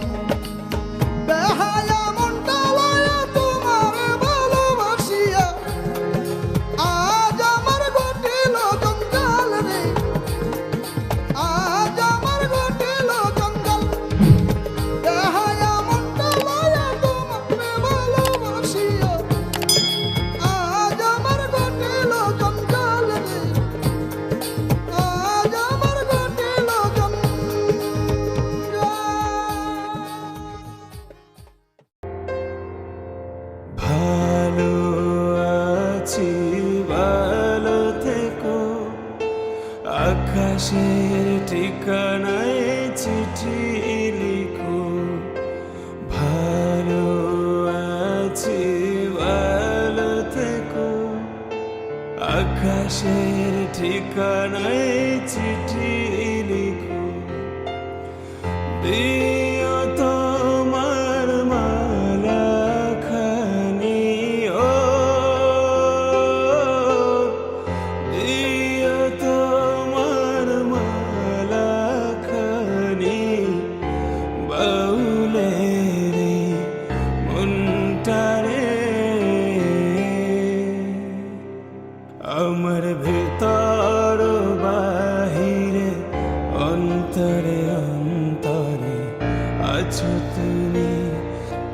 বেহায়া মনটা লয়া তোমার ভালোবাসিয়া আজ আমার গটিল জঞ্জাল রে আজ আমার গটিল জঞ্জাল বেহায়া মনটা লয়া তোমার ভালোবাসিয়া আজ আমার গটিল জঞ্জাল রে আজ আমার গটিল জঞ্জাল ভালো আছি ভালো থেকো আকাশের ঠিকানায় চিঠি লিখো ভালো আছি ভালো থেকো আকাশের ঠিকানায় চিঠি লিখো দিও তোমার মালা খানি ও দিও তোমার মালা খানি বাউলে রে মনটারে আমার ভেতর বাহিরে অন্তরে অন্তরে আছো তুমি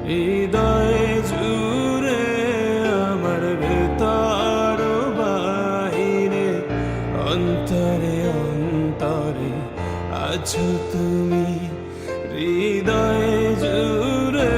হৃদয়ে জুড়ে আমার ভেতর বাহিরে অন্তরে অন্তরে আছো তুমি হৃদয়ে জুড়ে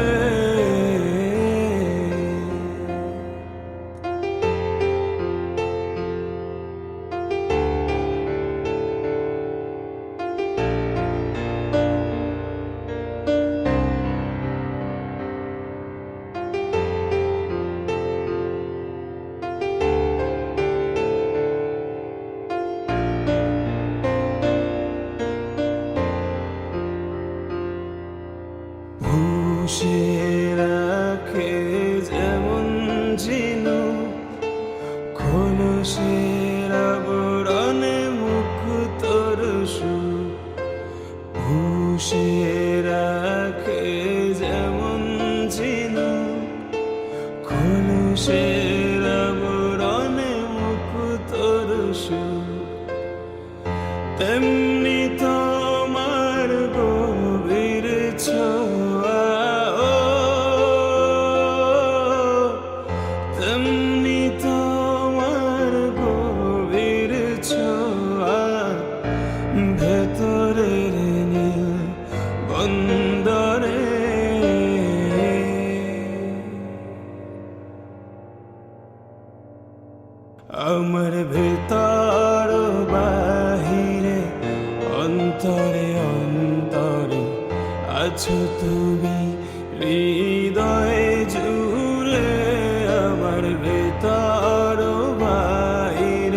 পুষে রাখে যেমন ঝিনুক খোলসের আবরণে মুখ তোর সুখ পুষে রাখে যেমন ঝিনুক খোলসের আবরণে মুখ তোর সুখ তেমনি তোমার গভীর ছোঁয়া ও তেমনি তোমার গভীর ছোঁয়া ভেতরের নীল বন্দরে আমার ভেতর বাহিরে অন্তরে অন্তরে আছো তুমি হৃদয়ে জুড়ে আমার ভেতর বাহিরে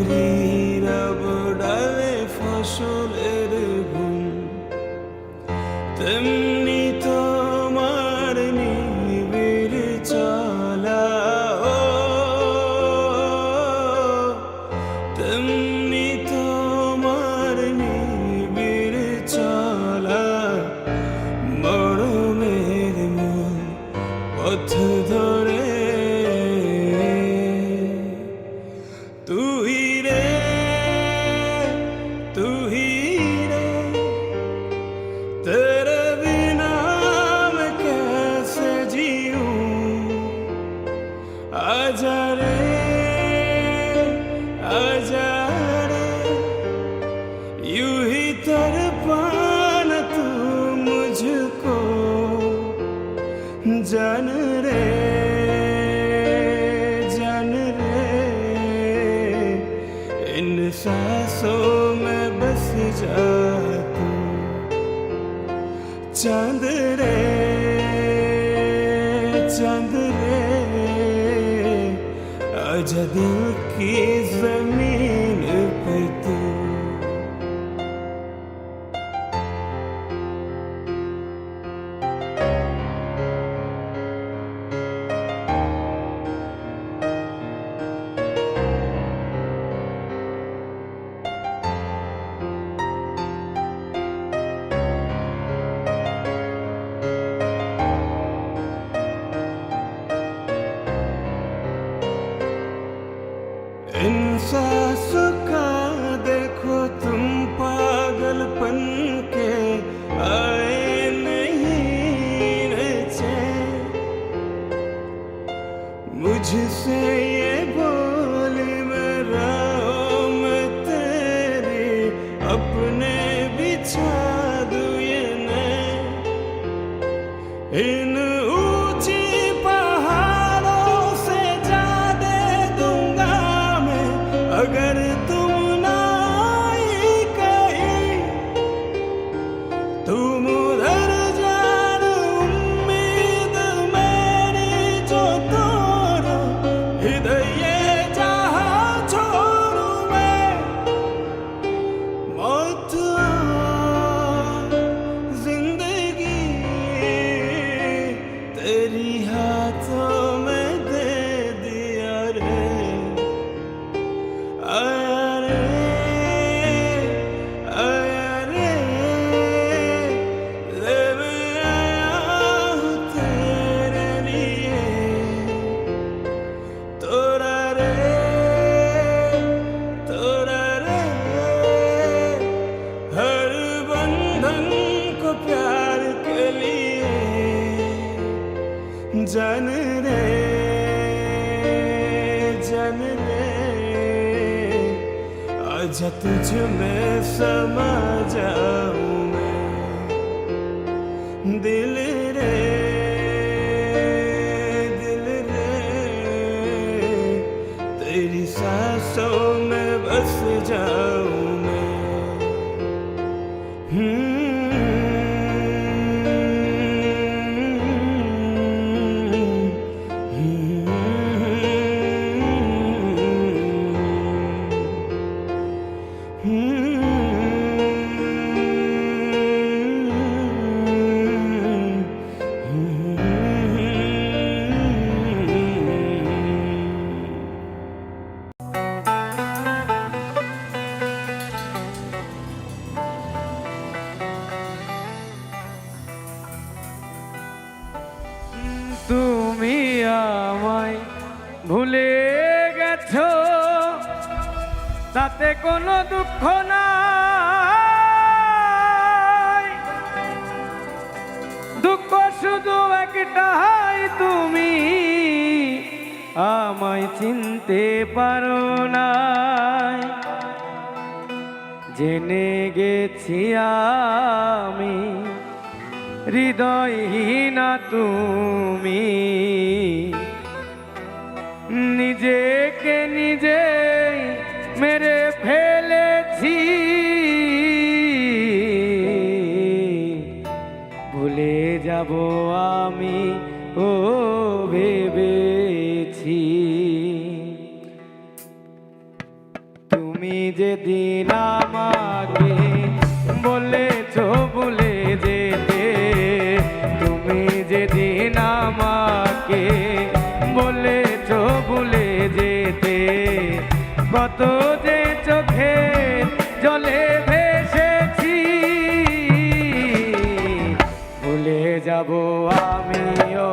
নীরব ডালে ফসলের ঘুম, তেমনি তোমার নিবিড় চলা, তেমনি তোমার নিবিড় চলা, মরমের মূল পথ ধরে তুই রে, তুই রে, तेरे बिना मैं कैसे जीऊं, आजा रे, आजा रे, यूं ही तड़पाना तू मुझको, जान रे, जान रे, इन सांसों में बस जा तू, चांद रे, चांद रे, आजा दिल की जमीन पे तू। इन सांसों का देखो तुम पागलपन के आए नहीं रचे, मुझसे ये बोली मैं राहों में तेरी अपने बिछा दूं ये नैन, इन ऊंची पहाड़ों से जा दे दूंगा मैं, अगर तुम ना आई कहीं, तुम उधर जान उम्मीद मेरी जो तोड़ो, इधर ये जहां छोड़ूं मैं, मौत जिंदगी तेरी हाथों में दे दिया रे, आया रे, आया रे, ले मैं आया हूँ तेरे लिए, तोरा रे, तोरा रे, हर बंधन को प्यार के लिए, जान रे, जान रे, आजा तुझ में समा जाऊं मैं, दिल रे, दिल रे, तेरी सांसों में बस जाऊं मैं। তুমি আমায় ভুলে গেছো, তাতে কোনো দুঃখ নাই, দুঃখ শুধু একটাই, তুমি আমায় চিনতে পারো নাই, জেনে গেছি আমি হৃদয়হীনা তুমি, নিজেকে নিজে মেরে ফেলেছি, ভুলে যাব আমি ও ভেবেছি। তুমি যেদিন আমাকে বলেছো ভুলে যেতে, তুমি যেদিন আমাকে বলেছো ভুলে যেতে, কত যে চোখে জলে ভেসেছি, ভুলে যাব আমিও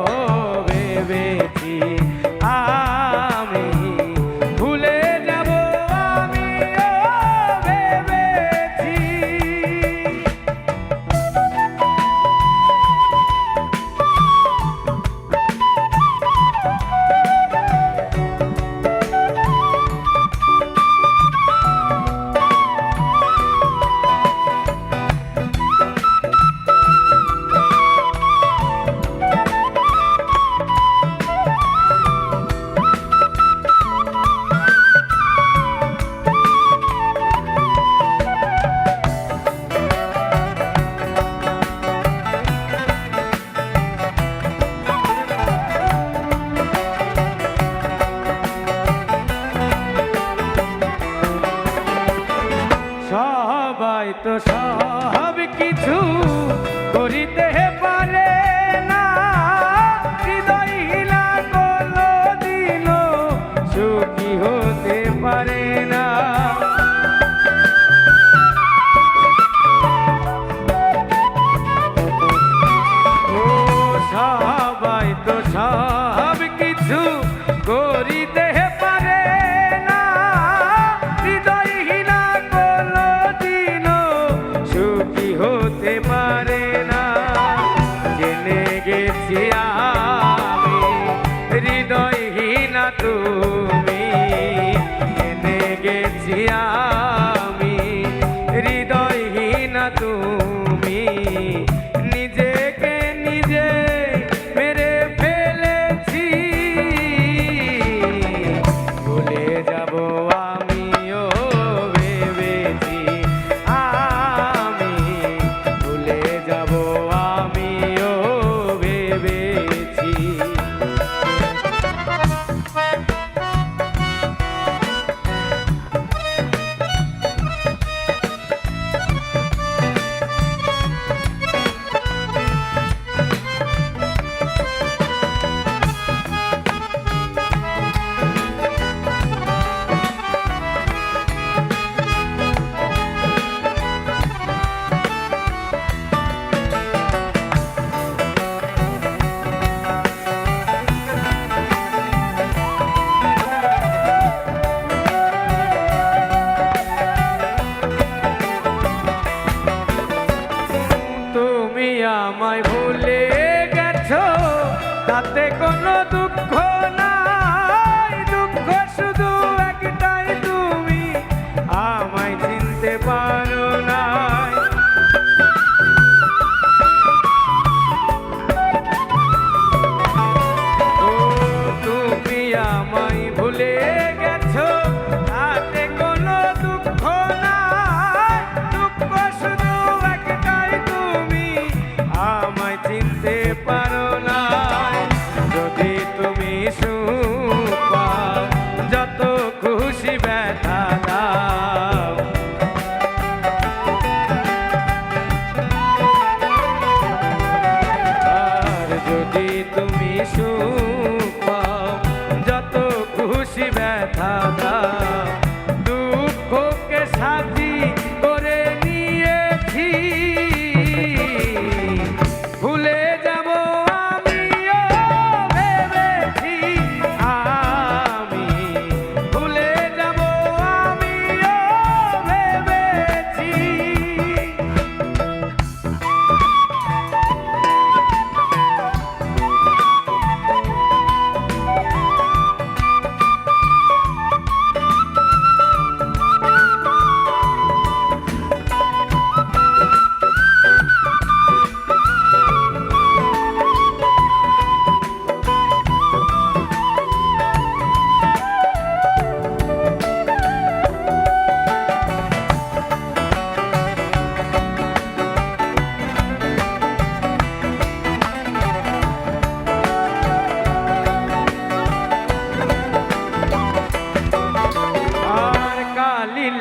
ভেবেছি, আমি ভুলে যাব আমিও ভেবেছি। সবাই তো সব কিছু করিতে পারে না, হৃদয়হীনা কোনো দিনও সুখী হতে পারে না। ও সবাই তো সব কিছু করিতে পারে না, হৃদয়হীনা কোনো দিনও সুখী হতে পারে না। জেনে গেছি আমি হৃদয়হীনা তুমি, জেনে গেছি আমি হৃদয়হীনা তুমি, নিজেকে নিজে মেরে ফেলেছি, ভুলে যাব আমিও ভেবেছি, আমি ভুলে যাব আমিও ভেবেছি। তুমি আমায় ভুলে গেছো, তাতে কোনো দুঃখ নাই, দুঃখ শুধু একটাই তুমি আমায় চিনতে পারো না। ও তুমি আমায় ভুলে গেছো, তাতে কোনো দুঃখ নাই, দুঃখ শুধু একটাই তুমি আমায় চিনতে পারো না। যদি তুমি সুখ পাও, যত খুশি ব্যথা দাও, আর যদি তুমি সুখ পাও, যত খুশি ব্যথা দাও, দুঃখকে সাথী করে নিয়েছি, ভুলে যাব আমিও ভেবেছি, আমি ভুলে যাব আমিও ভেবেছি।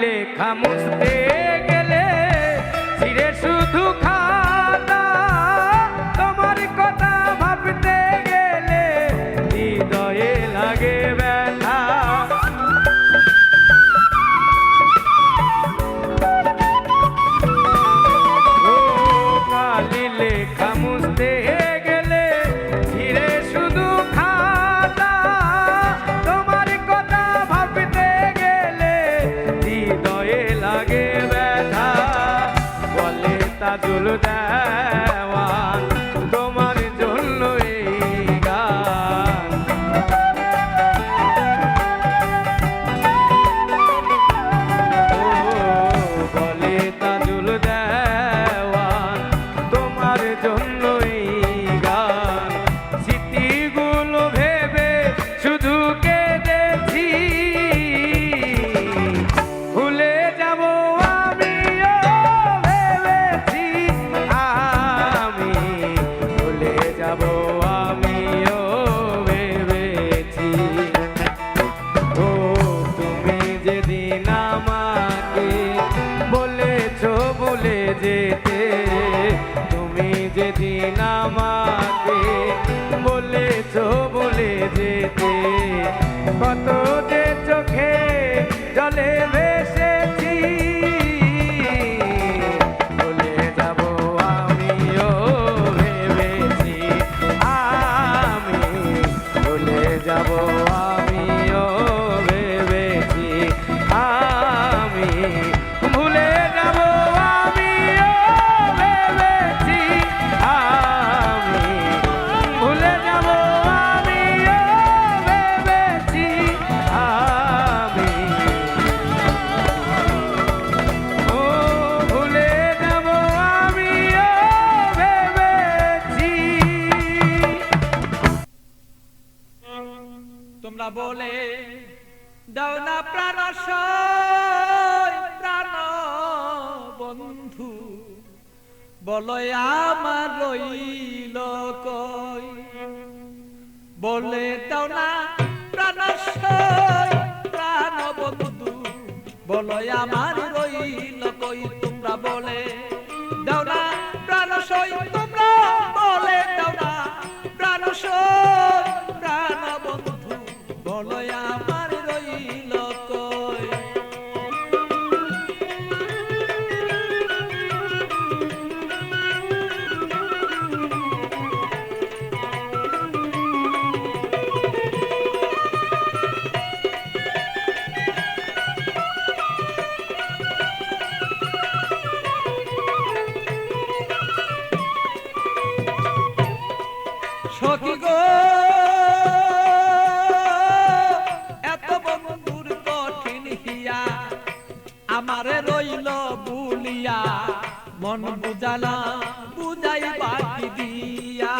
লেখা মুছতে গেলে ছিঁড়ে শুধু খাতা, তোমার কথা ভাবতে গেলে হৃদয়ে লাগে ব্যথা। ও কালি লেখা মুছতে গেলে ছিঁড়ে শুধু খাতা, তোমার কথা ভাবতে গেলে হৃদয়ে লাগে ব্যথা। বলে তাজুল দেওয়ান তোমার জন্য এই গান। ও বলে তাজুল দেওয়ান তোমার জন্য এই গান। স্মৃতিগুলো ভেবে শুধু কেঁদেছি, ভুলে যাব আমিও ভেবেছি, আমি ভুলে যাব আমিও ভেবেছি। ও তুমি যেদিন আমাকে বলেছো ভুলে যেতে, তুমি যেদিন আমাকে বলেছো ভুলে যেতে, কত যে চোখে জলে ভেসেছি, ভুলে যাব আমিও ভেবেছি, আমি ভুলে যাব আমিও ভেবেছি, আমি ভুলে যাব আমিও ভেবেছি, আমি ভুলে যাব আমিও ভেবেছি, আমি ও ভুলে যাব আমিও ভেবেছি। তোমরা বলে দাও না প্রাণ প্রাণ বন্ধু, বলো আমার রইল কই। বলে দাও না প্রাণ প্রাণ বন্ধু, বলো আমার রইল কই। তোমরা বলে দাও না প্রাণ তোমরা বলে দাও না প্রাণ প্রাণ বন্ধু, বলো আমার রইল কই। সখী গো এত বন্ধুর কঠিন হিয়া, আমারে রইল বুলিয়া, মন বুঝালা বুঝাই বাকি দিয়া।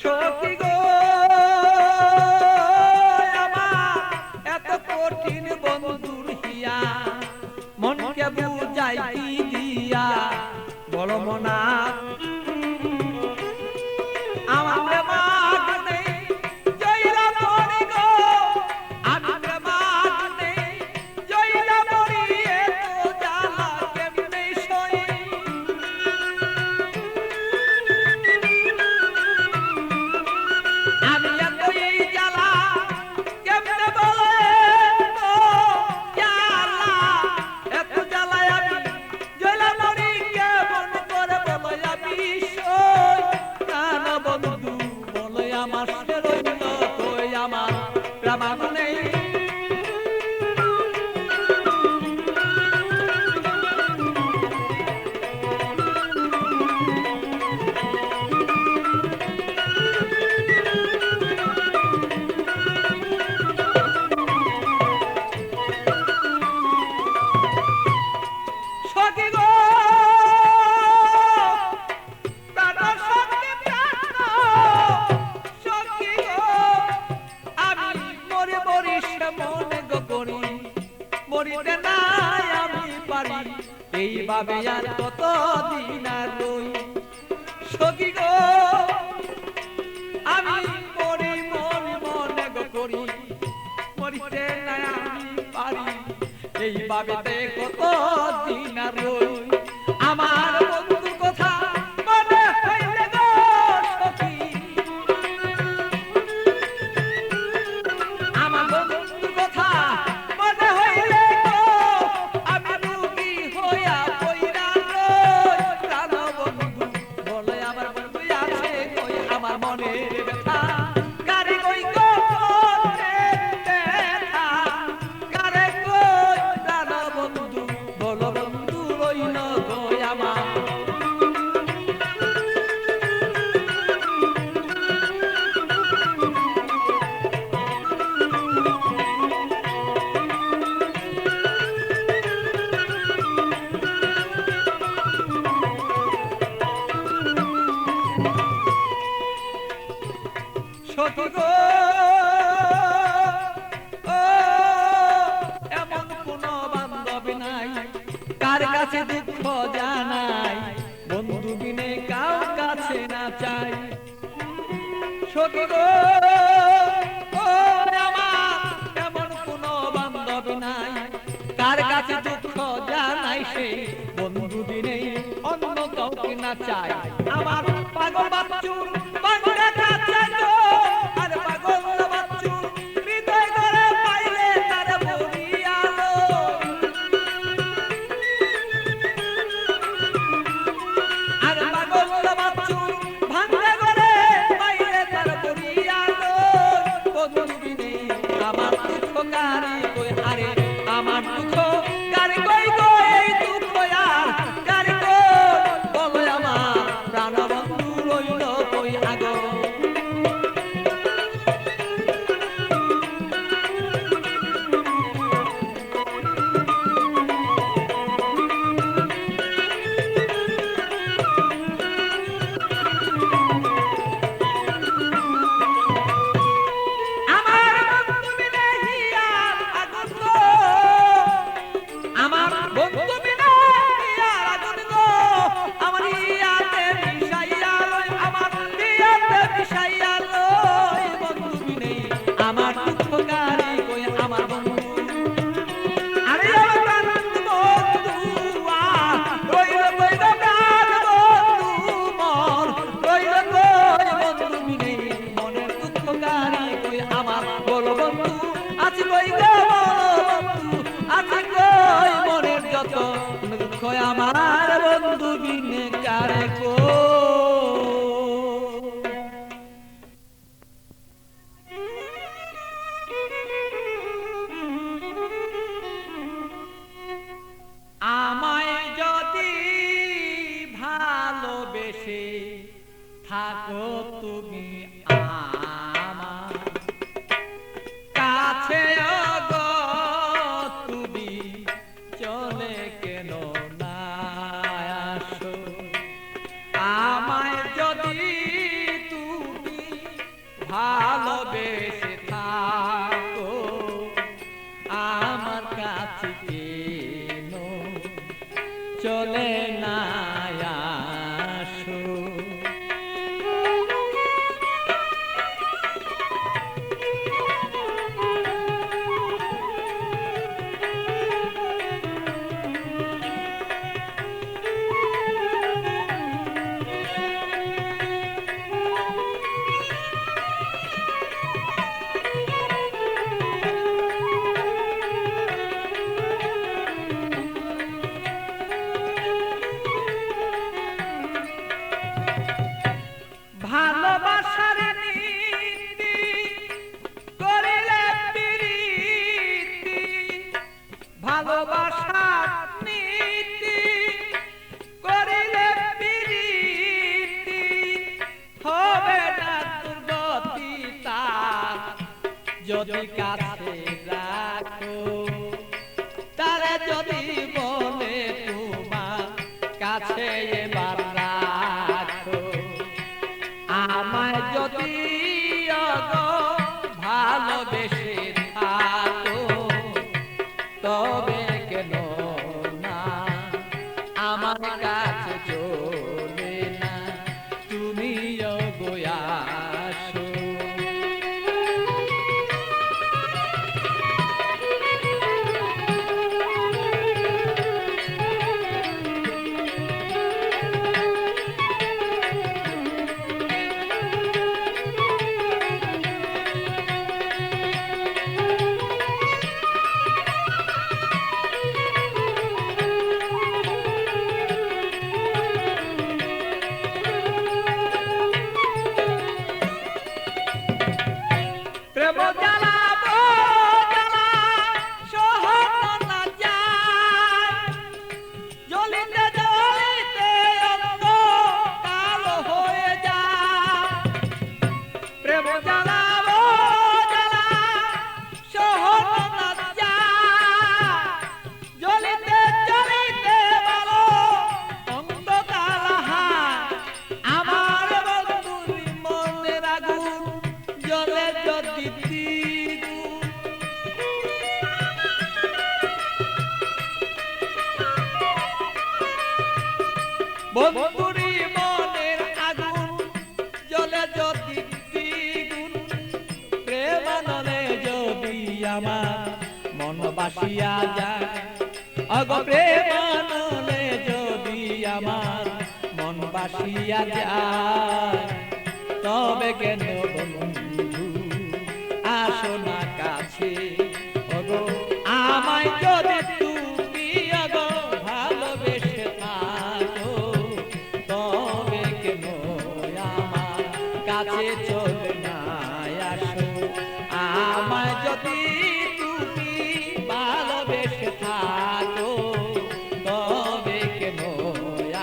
সখী গো আমার এত কঠিন বন্ধুর হিয়া, মনকে বুঝাই দিয়া, বড় মনা আমার প্রেমাগ নেই জয়লা মরি গো, আমার প্রেমাগ নেই জয়লা মরি, এত জ্বালা কেমনে সই। আমি এতই জ্বালা কেমনে বলে গো জ্বালা, এত জ্বালায় আমি জয়লা মরি কেমন করে বলো আমি সই। প্রাণ বন্ধু বলো আমার রইল কই, আমার প্রেমাগ নেই। সখী গো প্রাণ সখী প্রাণ সখী গো, আমি মরে মরি সে মনে গো করি, মরিতে নাই আমি পারি, এইভাবে আর কত দিন আর রই। সখী গো আমি মরি মরি মনে গো করি, মরিতে নাই আমি পারি, এইভাবে কত দিন আর রই আমার বন্ধুর কথা মনে হইলে গো সখী আমার বন্ধুর কথা মনে হইলে গো আমি রোগী হইয়া পইরা রই প্রাণ বন্ধু বলে আমার বন্ধু আছে কই আমার মনের ব্যথা কারে কই গো ব্যথা কারে কই প্রাণ বন্ধু বলো বন্ধু রইল কই আমার সখী গো ও এমন কোন বান্ধব নাই কার কাছে দুঃখ জানাই বন্ধু বিনে কাউ কাছে না চাই সখী গো ও আমার এমন কোন বান্ধব নাই কার কাছে দুঃখ জানাই সে বন্ধু বিনে অন্য কাউকে না চাই আমার পাগল বাচ্চুর বাংলা কাছে গো আর পাগল বাচ্চুর হৃদয় করে পাইলে তার বরিয়ালো আর পাগল বাচ্চুর ভাঙলে করে পাইলে তার বরিয়ালো বন্ধু বিনে আমার দুঃখ গারি কই আরে আমার দুঃখ গারি কই গো এই দুঃখ আর গারি কই বলে আমার প্রাণ বন্ধু রইল কই আগো আমার বন্ধু বিনে হিয়ার আগুন গো আমার বন্ধু বিনে হিয়ার আগুন গো আমার হিয়াতে মিশাইয়া লই আমার হিয়াতে মিশাইয়া লই বন্ধু বিনে আমার দুঃখ গারি কই আমার বন্ধু আরে আমার বন্ধু আ রইল কই গো প্রাণ বন্ধু মন রইল কই বন্ধু বিনে মনের দুঃখ গারি কই আমার বলো বন্ধু আছি কই গো বলো বন্ধু আছি কই মনের যত দুঃখ আমার বন্ধু বিনে কারে কো আমায় যদি ভালোবেসে থাকো তুমি আমার কাছে গো তুমি চলে কেন না আসো আমায় যদি তুমি ভালোবেসে থাকো আমার কাছে কেন চলে না আসো ভালোবাসার নীতি করিলে প্রীতি ভালোবাসার নীতি করিলে প্রীতি হবে না দুর্গতি তার যদি কাছে রাখো তারে যদি বলে তোমার কাছে এবার রাখো আমায় যদি ভালোবেসে থাকো তবে কেন না আমার কাছে চলে না তুমিও গোয়াসো বন্ধুরি মনের আগুন জ্বলে যদি দ্বিগুণ প্রেমানলে যদি আমার মন বাসিয়া যায় অগ প্রেমানলে যদি আমার মন বাসিয়া যায় তবে কেন বন্ধু আসো না কাছে ওগো আমায় যদি তুমি ওগো ভালোবেসে থাকো তবে কেন আমার কাছে চলে না আসো আমায় যদি তুমি ভালোবেসে থাকো তবে কেন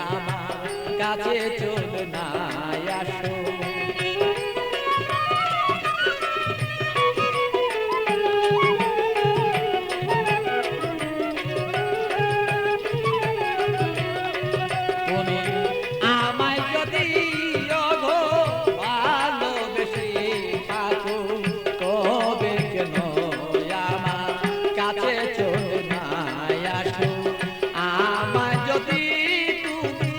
আমার কাছে চলে না আসো তুমি আমায় যদি ওগো ভালোবেসে থাকো তবে কেন আমার কাছে চলে না আসো আমায় যদি তুমি